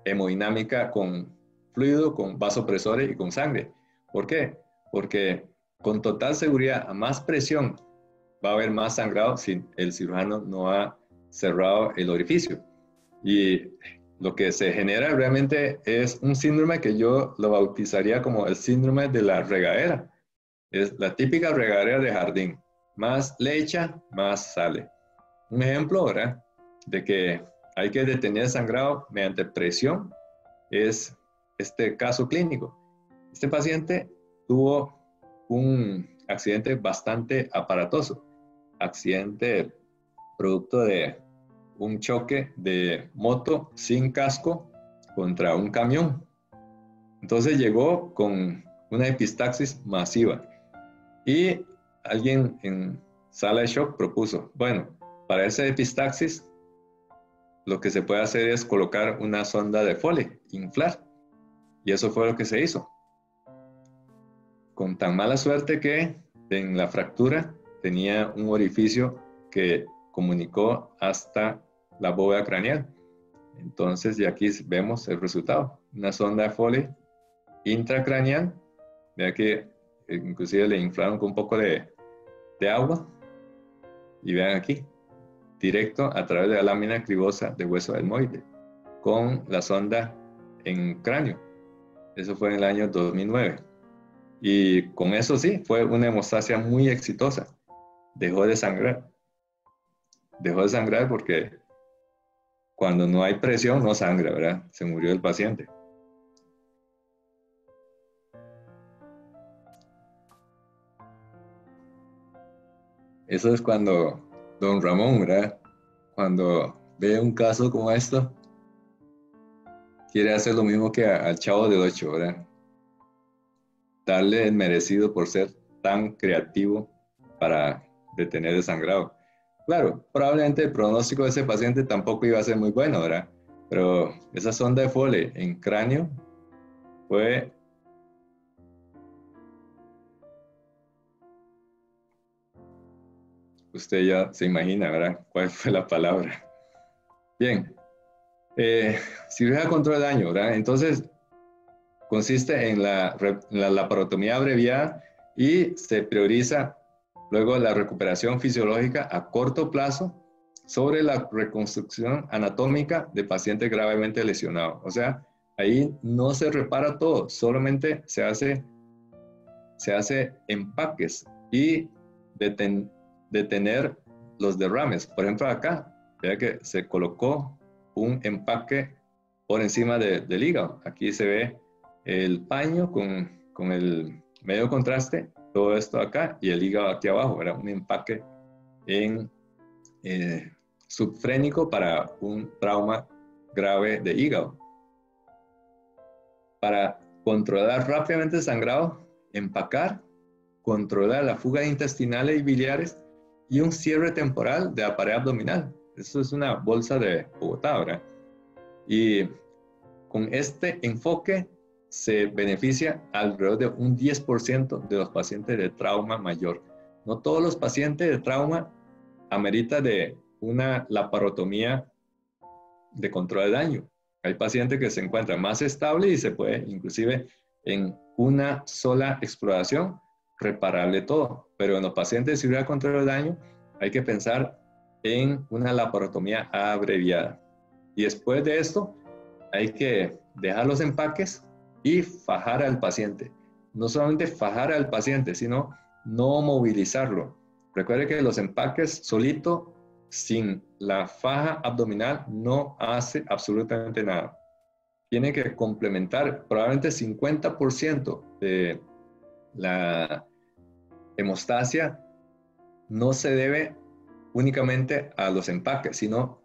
hemodinámica con fluido, con vasopresores y con sangre. ¿Por qué? Porque con total seguridad, a más presión, va a haber más sangrado si el cirujano no ha cerrado el orificio. Y lo que se genera realmente es un síndrome que yo lo bautizaría como el síndrome de la regadera. Es la típica regadera de jardín. Más le echa, más sale. Un ejemplo, ¿verdad?, de que hay que detener sangrado mediante presión es este caso clínico. Este paciente tuvo un accidente bastante aparatoso. Accidente producto de un choque de moto sin casco contra un camión. Entonces llegó con una epistaxis masiva y alguien en sala de shock propuso, bueno, para esa epistaxis lo que se puede hacer es colocar una sonda de Foley, inflar, y eso fue lo que se hizo. Con tan mala suerte que en la fractura tenía un orificio que comunicó hasta la bóveda craneal. Entonces, y aquí vemos el resultado. Una sonda de Foley intracraneal. Vea que inclusive le inflaron con un poco de agua. Y vean aquí, directo a través de la lámina cribosa de hueso delmoide, con la sonda en cráneo. Eso fue en el año 2009. Y con eso sí, fue una hemostasia muy exitosa. Dejó de sangrar. Dejó de sangrar porque cuando no hay presión no sangra, ¿verdad? Se murió el paciente. Eso es cuando don Ramón, ¿verdad?, cuando ve un caso como esto, quiere hacer lo mismo que al Chavo del Ocho, ¿verdad? Darle el merecido por ser tan creativo para detener el sangrado. Claro, probablemente el pronóstico de ese paciente tampoco iba a ser muy bueno, ¿verdad? Pero esa sonda de Foley en cráneo fue... Usted ya se imagina, ¿verdad?, cuál fue la palabra. Bien, cirugía control de daño, ¿verdad? Entonces, consiste en la laparotomía abreviada y se prioriza luego la recuperación fisiológica a corto plazo sobre la reconstrucción anatómica de pacientes gravemente lesionados. O sea, ahí no se repara todo, solamente se hace empaques y detener los derrames. Por ejemplo, acá, vea que se colocó un empaque por encima del hígado. Aquí se ve el paño con el medio contraste, todo esto acá, y el hígado aquí abajo. Era un empaque en subfrénico para un trauma grave de hígado. Para controlar rápidamente el sangrado, empacar, controlar la fuga intestinales y biliares y un cierre temporal de la pared abdominal. Eso es una bolsa de Bogotá, ¿verdad? Y con este enfoque se beneficia alrededor de un 10% de los pacientes de trauma mayor. No todos los pacientes de trauma ameritan de una laparotomía de control de daño. Hay pacientes que se encuentran más estables y se puede, inclusive en una sola exploración, repararle todo. Pero en los pacientes de cirugía de control de daño hay que pensar en una laparotomía abreviada. Y después de esto, hay que dejar los empaques y fajar al paciente. No solamente fajar al paciente, sino no movilizarlo. Recuerde que los empaques solito, sin la faja abdominal, no hace absolutamente nada. Tiene que complementar probablemente 50% de la hemostasia no se debe únicamente a los empaques, sino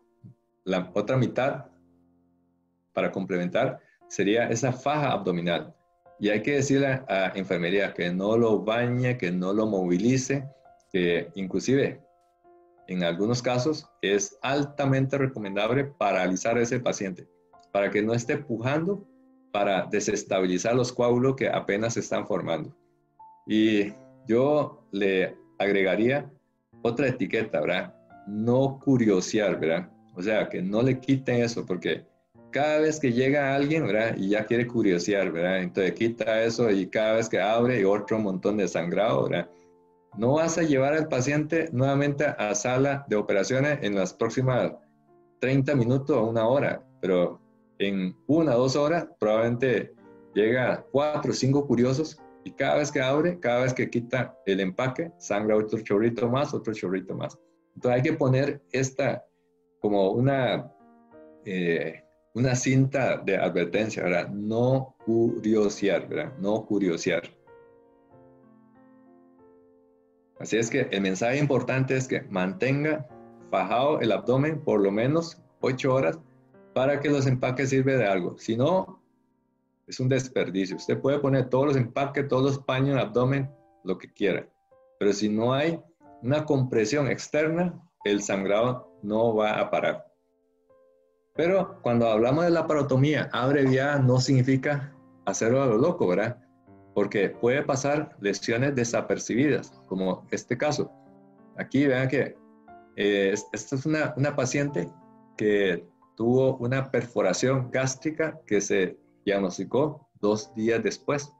la otra mitad, para complementar, sería esa faja abdominal. Y hay que decirle a enfermería que no lo bañe, que no lo movilice, que inclusive en algunos casos es altamente recomendable paralizar a ese paciente para que no esté pujando para desestabilizar los coágulos que apenas se están formando. Y yo le agregaría otra etiqueta, ¿verdad? No curiosear, ¿verdad? O sea, que no le quiten eso, porque cada vez que llega alguien, ¿verdad? Y ya quiere curiosear, ¿verdad? Entonces quita eso y cada vez que abre y otro montón de sangrado, ¿verdad? No vas a llevar al paciente nuevamente a sala de operaciones en las próximas 30 minutos o una hora, pero en 1 o 2 horas probablemente llega 4 o 5 curiosos y cada vez que abre, cada vez que quita el empaque, sangra otro chorrito más, otro chorrito más. Entonces hay que poner esta como una cinta de advertencia, ¿verdad? No curiosear, ¿verdad? No curiosear. Así es que el mensaje importante es que mantenga fajado el abdomen por lo menos 8 horas para que los empaques sirvan de algo. Si no, es un desperdicio. Usted puede poner todos los empaques, todos los paños en el abdomen, lo que quiera. Pero si no hay una compresión externa, el sangrado no va a parar. Pero cuando hablamos de la laparotomía abreviada no significa hacerlo a lo loco, ¿verdad? Porque puede pasar lesiones desapercibidas, como este caso. Aquí vean que esta es una paciente que tuvo una perforación gástrica que se diagnosticó 2 días después.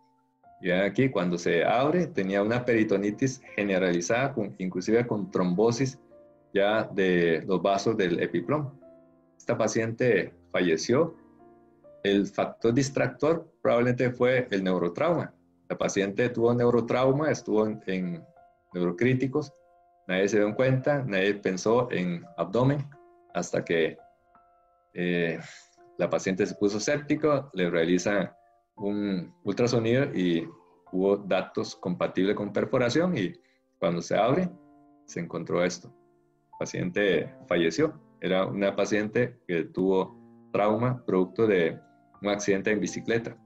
Y vean aquí, cuando se abre, tenía una peritonitis generalizada, inclusive con trombosis ya de los vasos del epiplom. Esta paciente falleció. El factor distractor probablemente fue el neurotrauma. La paciente tuvo neurotrauma, estuvo en neurocríticos, nadie se dio cuenta, nadie pensó en abdomen, hasta que la paciente se puso séptico, le realizan un ultrasonido y hubo datos compatibles con perforación y cuando se abre se encontró esto. La paciente falleció. Era una paciente que tuvo trauma producto de un accidente en bicicleta.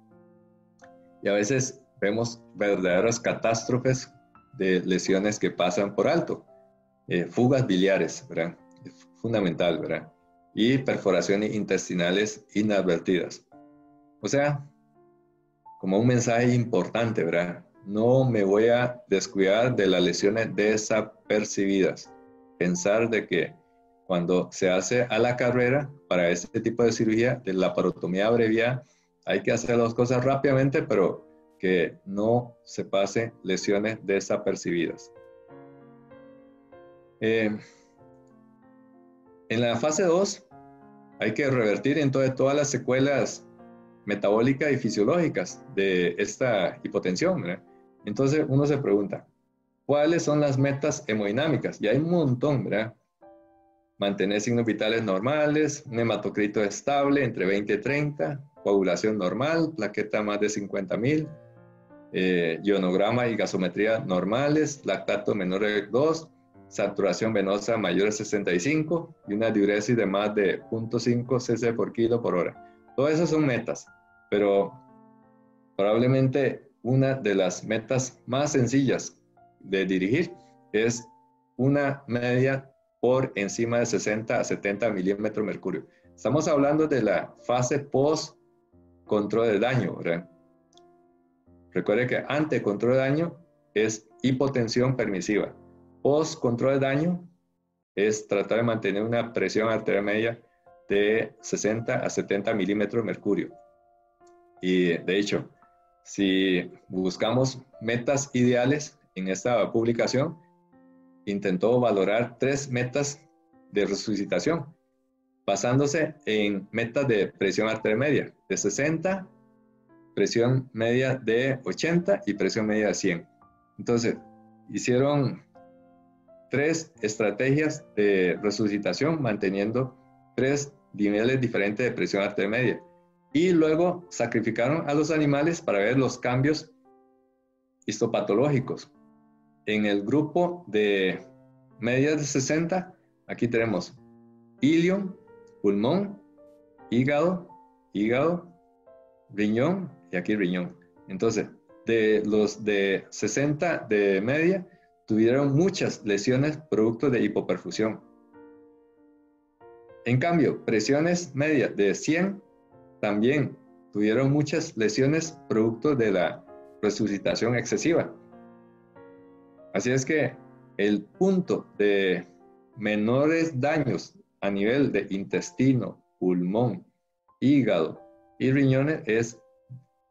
Y a veces vemos verdaderas catástrofes de lesiones que pasan por alto. Fugas biliares, ¿verdad? Es fundamental, ¿verdad? Y perforaciones intestinales inadvertidas. O sea, como un mensaje importante, ¿verdad? No me voy a descuidar de las lesiones desapercibidas. Pensar de que cuando se hace a la carrera para este tipo de cirugía de laparotomía abreviada, hay que hacer las cosas rápidamente, pero que no se pase lesiones desapercibidas. En la fase 2 hay que revertir entonces todas las secuelas metabólicas y fisiológicas de esta hipotensión, ¿verdad? Entonces uno se pregunta, ¿cuáles son las metas hemodinámicas? Y hay un montón, ¿verdad? Mantener signos vitales normales, un hematocrito estable entre 20 y 30, coagulación normal, plaqueta más de 50,000, ionograma y gasometría normales, lactato menor de 2, saturación venosa mayor de 65 y una diuresis de más de 0.5 cc por kilo por hora. Todas esas son metas, pero probablemente una de las metas más sencillas de dirigir es una media por encima de 60 a 70 milímetros de mercurio. Estamos hablando de la fase post-control de daño, ¿verdad? Recuerde que ante control de daño es hipotensión permisiva. Post-control de daño es tratar de mantener una presión arterial media de 60 a 70 milímetros de mercurio. Y de hecho, si buscamos metas ideales en esta publicación, intentó valorar 3 metas de resucitación, basándose en metas de presión arterial media de 60, presión media de 80 y presión media de 100. Entonces, hicieron 3 estrategias de resucitación manteniendo 3 niveles diferentes de presión arterial media. Y luego sacrificaron a los animales para ver los cambios histopatológicos. En el grupo de medias de 60, aquí tenemos ilion, pulmón, hígado, riñón y aquí riñón. Entonces, de los de 60 de media, tuvieron muchas lesiones producto de hipoperfusión. En cambio, presiones medias de 100 también tuvieron muchas lesiones producto de la resucitación excesiva. Así es que el punto de menores daños a nivel de intestino, pulmón, hígado y riñones es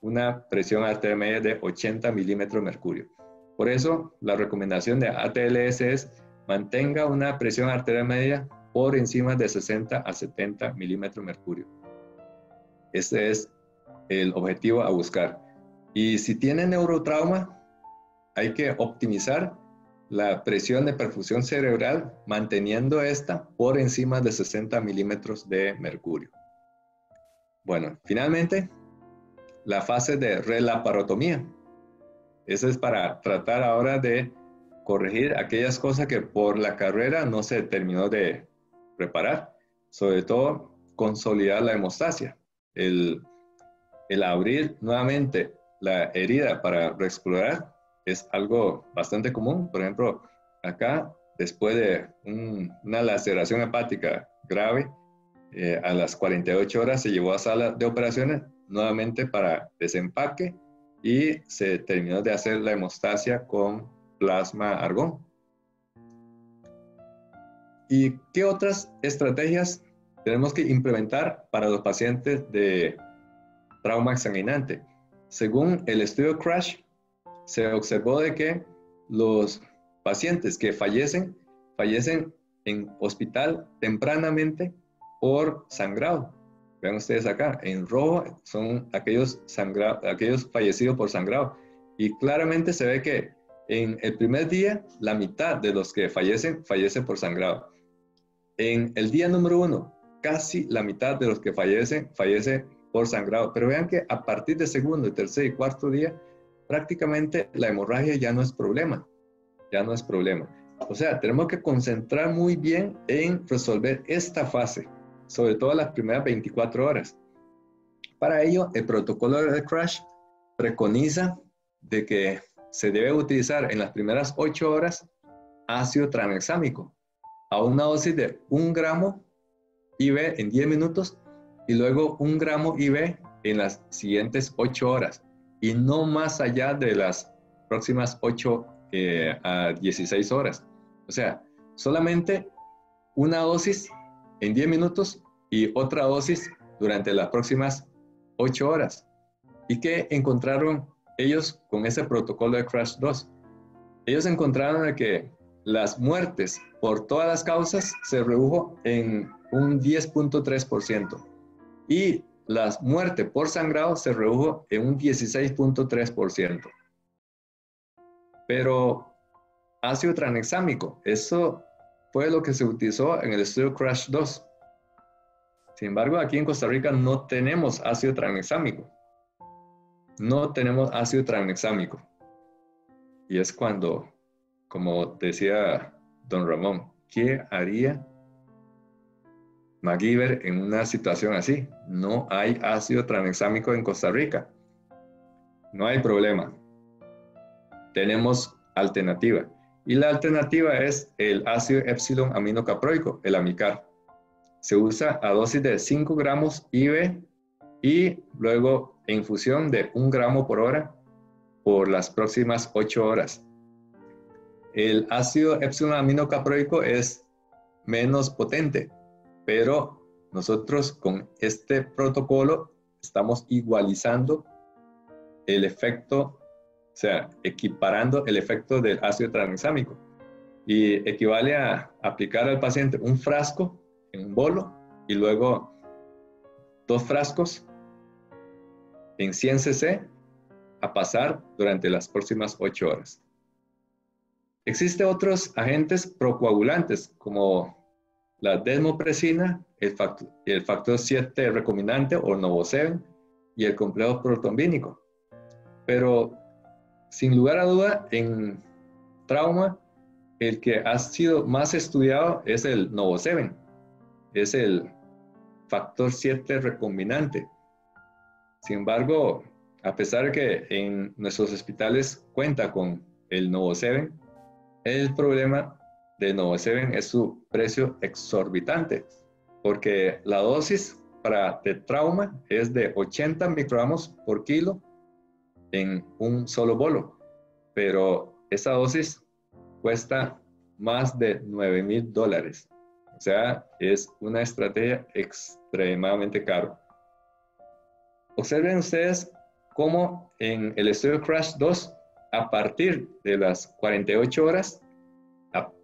una presión arterial media de 80 milímetros de mercurio. Por eso la recomendación de ATLS es mantenga una presión arterial media por encima de 60 a 70 milímetros de mercurio. Ese es el objetivo a buscar. Y si tiene neurotrauma, hay que optimizar la presión de perfusión cerebral manteniendo esta por encima de 60 milímetros de mercurio. Bueno, finalmente, la fase de relaparotomía. Eso es para tratar ahora de corregir aquellas cosas que por la carrera no se terminó de reparar. Sobre todo, consolidar la hemostasia. El abrir nuevamente la herida para reexplorar es algo bastante común. Por ejemplo, acá, después de una laceración hepática grave, a las 48 horas se llevó a sala de operaciones nuevamente para desempaque y se terminó de hacer la hemostasia con plasma argón. ¿Y qué otras estrategias tenemos que implementar para los pacientes de trauma exsanguinante? Según el estudio CRASH, se observó de que los pacientes que fallecen en hospital tempranamente por sangrado. Vean ustedes acá, en rojo son aquellos fallecidos por sangrado. Y claramente se ve que en el primer día, la mitad de los que fallecen por sangrado. En el día número 1, casi la mitad de los que fallece por sangrado. Pero vean que a partir del segundo, tercer y cuarto día, prácticamente la hemorragia ya no es problema. O sea, tenemos que concentrar muy bien en resolver esta fase, sobre todo las primeras 24 horas. Para ello, el protocolo de CRASH preconiza de que se debe utilizar en las primeras 8 horas ácido tranexámico a una dosis de 1 gramo IV en 10 minutos y luego 1 gramo IV en las siguientes 8 horas y no más allá de las próximas 8 a 16 horas. O sea, solamente una dosis en 10 minutos y otra dosis durante las próximas 8 horas. ¿Y qué encontraron ellos con ese protocolo de CRASH 2? Ellos encontraron que las muertes por todas las causas se redujo en un 10.3% y las muertes por sangrado se redujo en un 16.3%. Pero ácido tranexámico, eso fue lo que se utilizó en el estudio CRASH 2. Sin embargo, aquí en Costa Rica no tenemos ácido tranexámico. Y es cuando, como decía don Ramón, ¿qué haría MacGyver en una situación así? No hay ácido tranexámico en Costa Rica. No hay problema. Tenemos alternativa. Y la alternativa es el ácido epsilon aminocaproico, el Amicar. Se usa a dosis de 5 gramos IV y luego en infusión de 1 gramo por hora por las próximas 8 horas. El ácido epsilon aminocaproico es menos potente, pero nosotros con este protocolo estamos igualizando el efecto, o sea, equiparando el efecto del ácido tranexámico. Y equivale a aplicar al paciente un frasco en un bolo y luego 2 frascos en 100 cc a pasar durante las próximas 8 horas. Existen otros agentes procoagulantes como la desmopresina, el factor 7 recombinante o Novoseven y el complejo protombínico. Pero sin lugar a duda, en trauma, el que ha sido más estudiado es el NOVO7, es el factor 7 recombinante. Sin embargo, a pesar de que en nuestros hospitales cuenta con el NOVO7, el problema de NOVO7 es su precio exorbitante, porque la dosis de trauma es de 80 microgramos por kilo en un solo bolo, pero esa dosis cuesta más de $9,000. O sea, es una estrategia extremadamente cara. Observen ustedes cómo en el estudio CRASH 2, a partir de las 48 horas,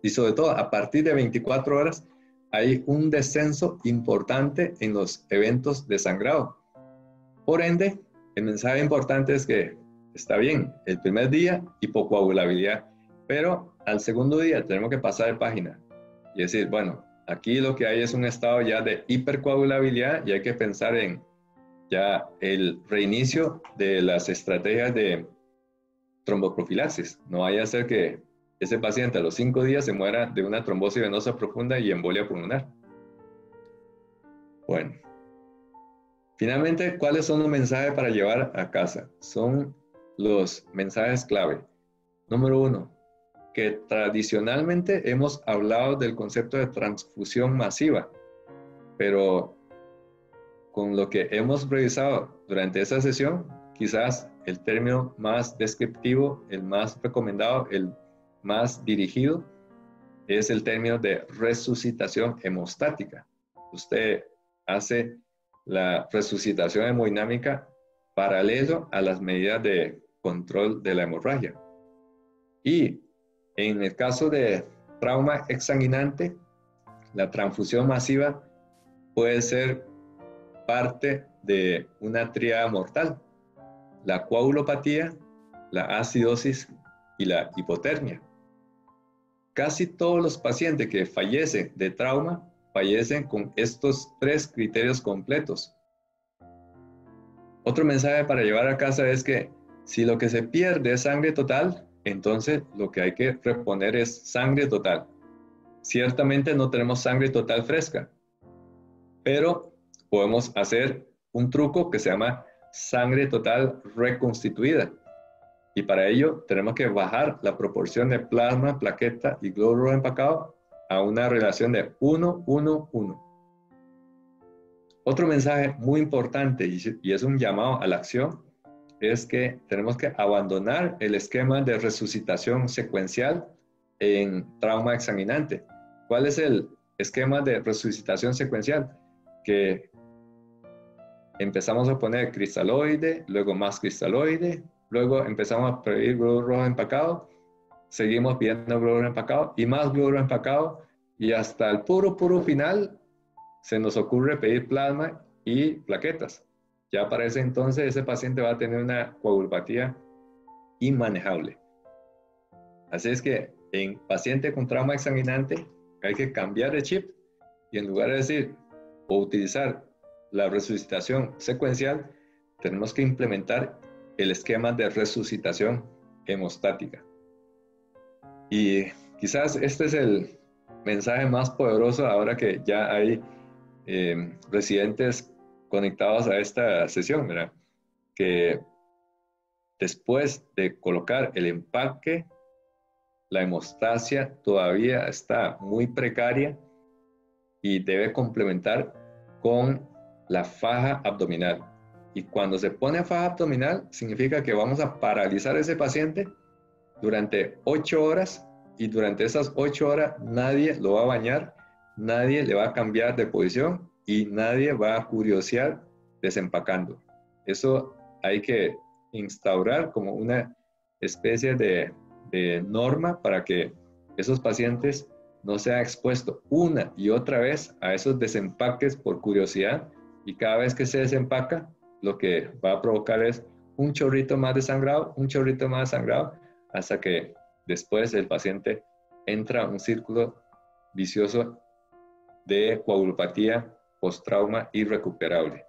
y sobre todo a partir de 24 horas, hay un descenso importante en los eventos de sangrado. Por ende, el mensaje importante es que está bien el primer día, hipocoagulabilidad, pero al segundo día tenemos que pasar de página y decir, bueno, aquí lo que hay es un estado ya de hipercoagulabilidad y hay que pensar en ya el reinicio de las estrategias de tromboprofilaxis. No vaya a ser que ese paciente a los 5 días se muera de una trombosis venosa profunda y embolia pulmonar. Bueno, finalmente, ¿cuáles son los mensajes para llevar a casa? Son los mensajes clave. Número 1, que tradicionalmente hemos hablado del concepto de transfusión masiva, pero con lo que hemos revisado durante esta sesión, quizás el término más descriptivo, el más recomendado, el más dirigido, es el término de resucitación hemostática. Usted hace la resucitación hemodinámica paralelo a las medidas de control de la hemorragia. Y en el caso de trauma exsanguinante, la transfusión masiva puede ser parte de una tríada mortal: la coagulopatía, la acidosis y la hipotermia. Casi todos los pacientes que fallecen de trauma fallecen con estos 3 criterios completos. Otro mensaje para llevar a casa es que si lo que se pierde es sangre total, entonces lo que hay que reponer es sangre total. Ciertamente no tenemos sangre total fresca, pero podemos hacer un truco que se llama sangre total reconstituida. Y para ello tenemos que bajar la proporción de plasma, plaqueta y glóbulo rojo empacado a una relación de 1:1:1. Otro mensaje muy importante, y es un llamado a la acción, es que tenemos que abandonar el esquema de resucitación secuencial en trauma exsanguinante. ¿Cuál es el esquema de resucitación secuencial? Que empezamos a poner cristaloide, luego más cristaloide, luego empezamos a pedir glóbulo rojo empacado, seguimos pidiendo glóbulo empacado y más glóbulo empacado, y hasta el puro final se nos ocurre pedir plasma y plaquetas. Ya para ese entonces ese paciente va a tener una coagulopatía inmanejable. Así es que en paciente con trauma exsanguinante hay que cambiar de chip y en lugar de decir o utilizar la resucitación secuencial, tenemos que implementar el esquema de resucitación hemostática. Y quizás este es el mensaje más poderoso ahora que ya hay residentes conectados a esta sesión, ¿verdad? Que después de colocar el empaque, la hemostasia todavía está muy precaria y debe complementar con la faja abdominal. Y cuando se pone faja abdominal, significa que vamos a paralizar a ese paciente durante 8 horas, y durante esas 8 horas nadie lo va a bañar, nadie le va a cambiar de posición y nadie va a curiosear desempacando. Eso hay que instaurar como una especie de norma para que esos pacientes no sean expuestos una y otra vez a esos desempaques por curiosidad, y cada vez que se desempaca lo que va a provocar es un chorrito más de sangrado, un chorrito más de sangrado, hasta que después el paciente entra a un círculo vicioso de coagulopatía post-trauma irrecuperable.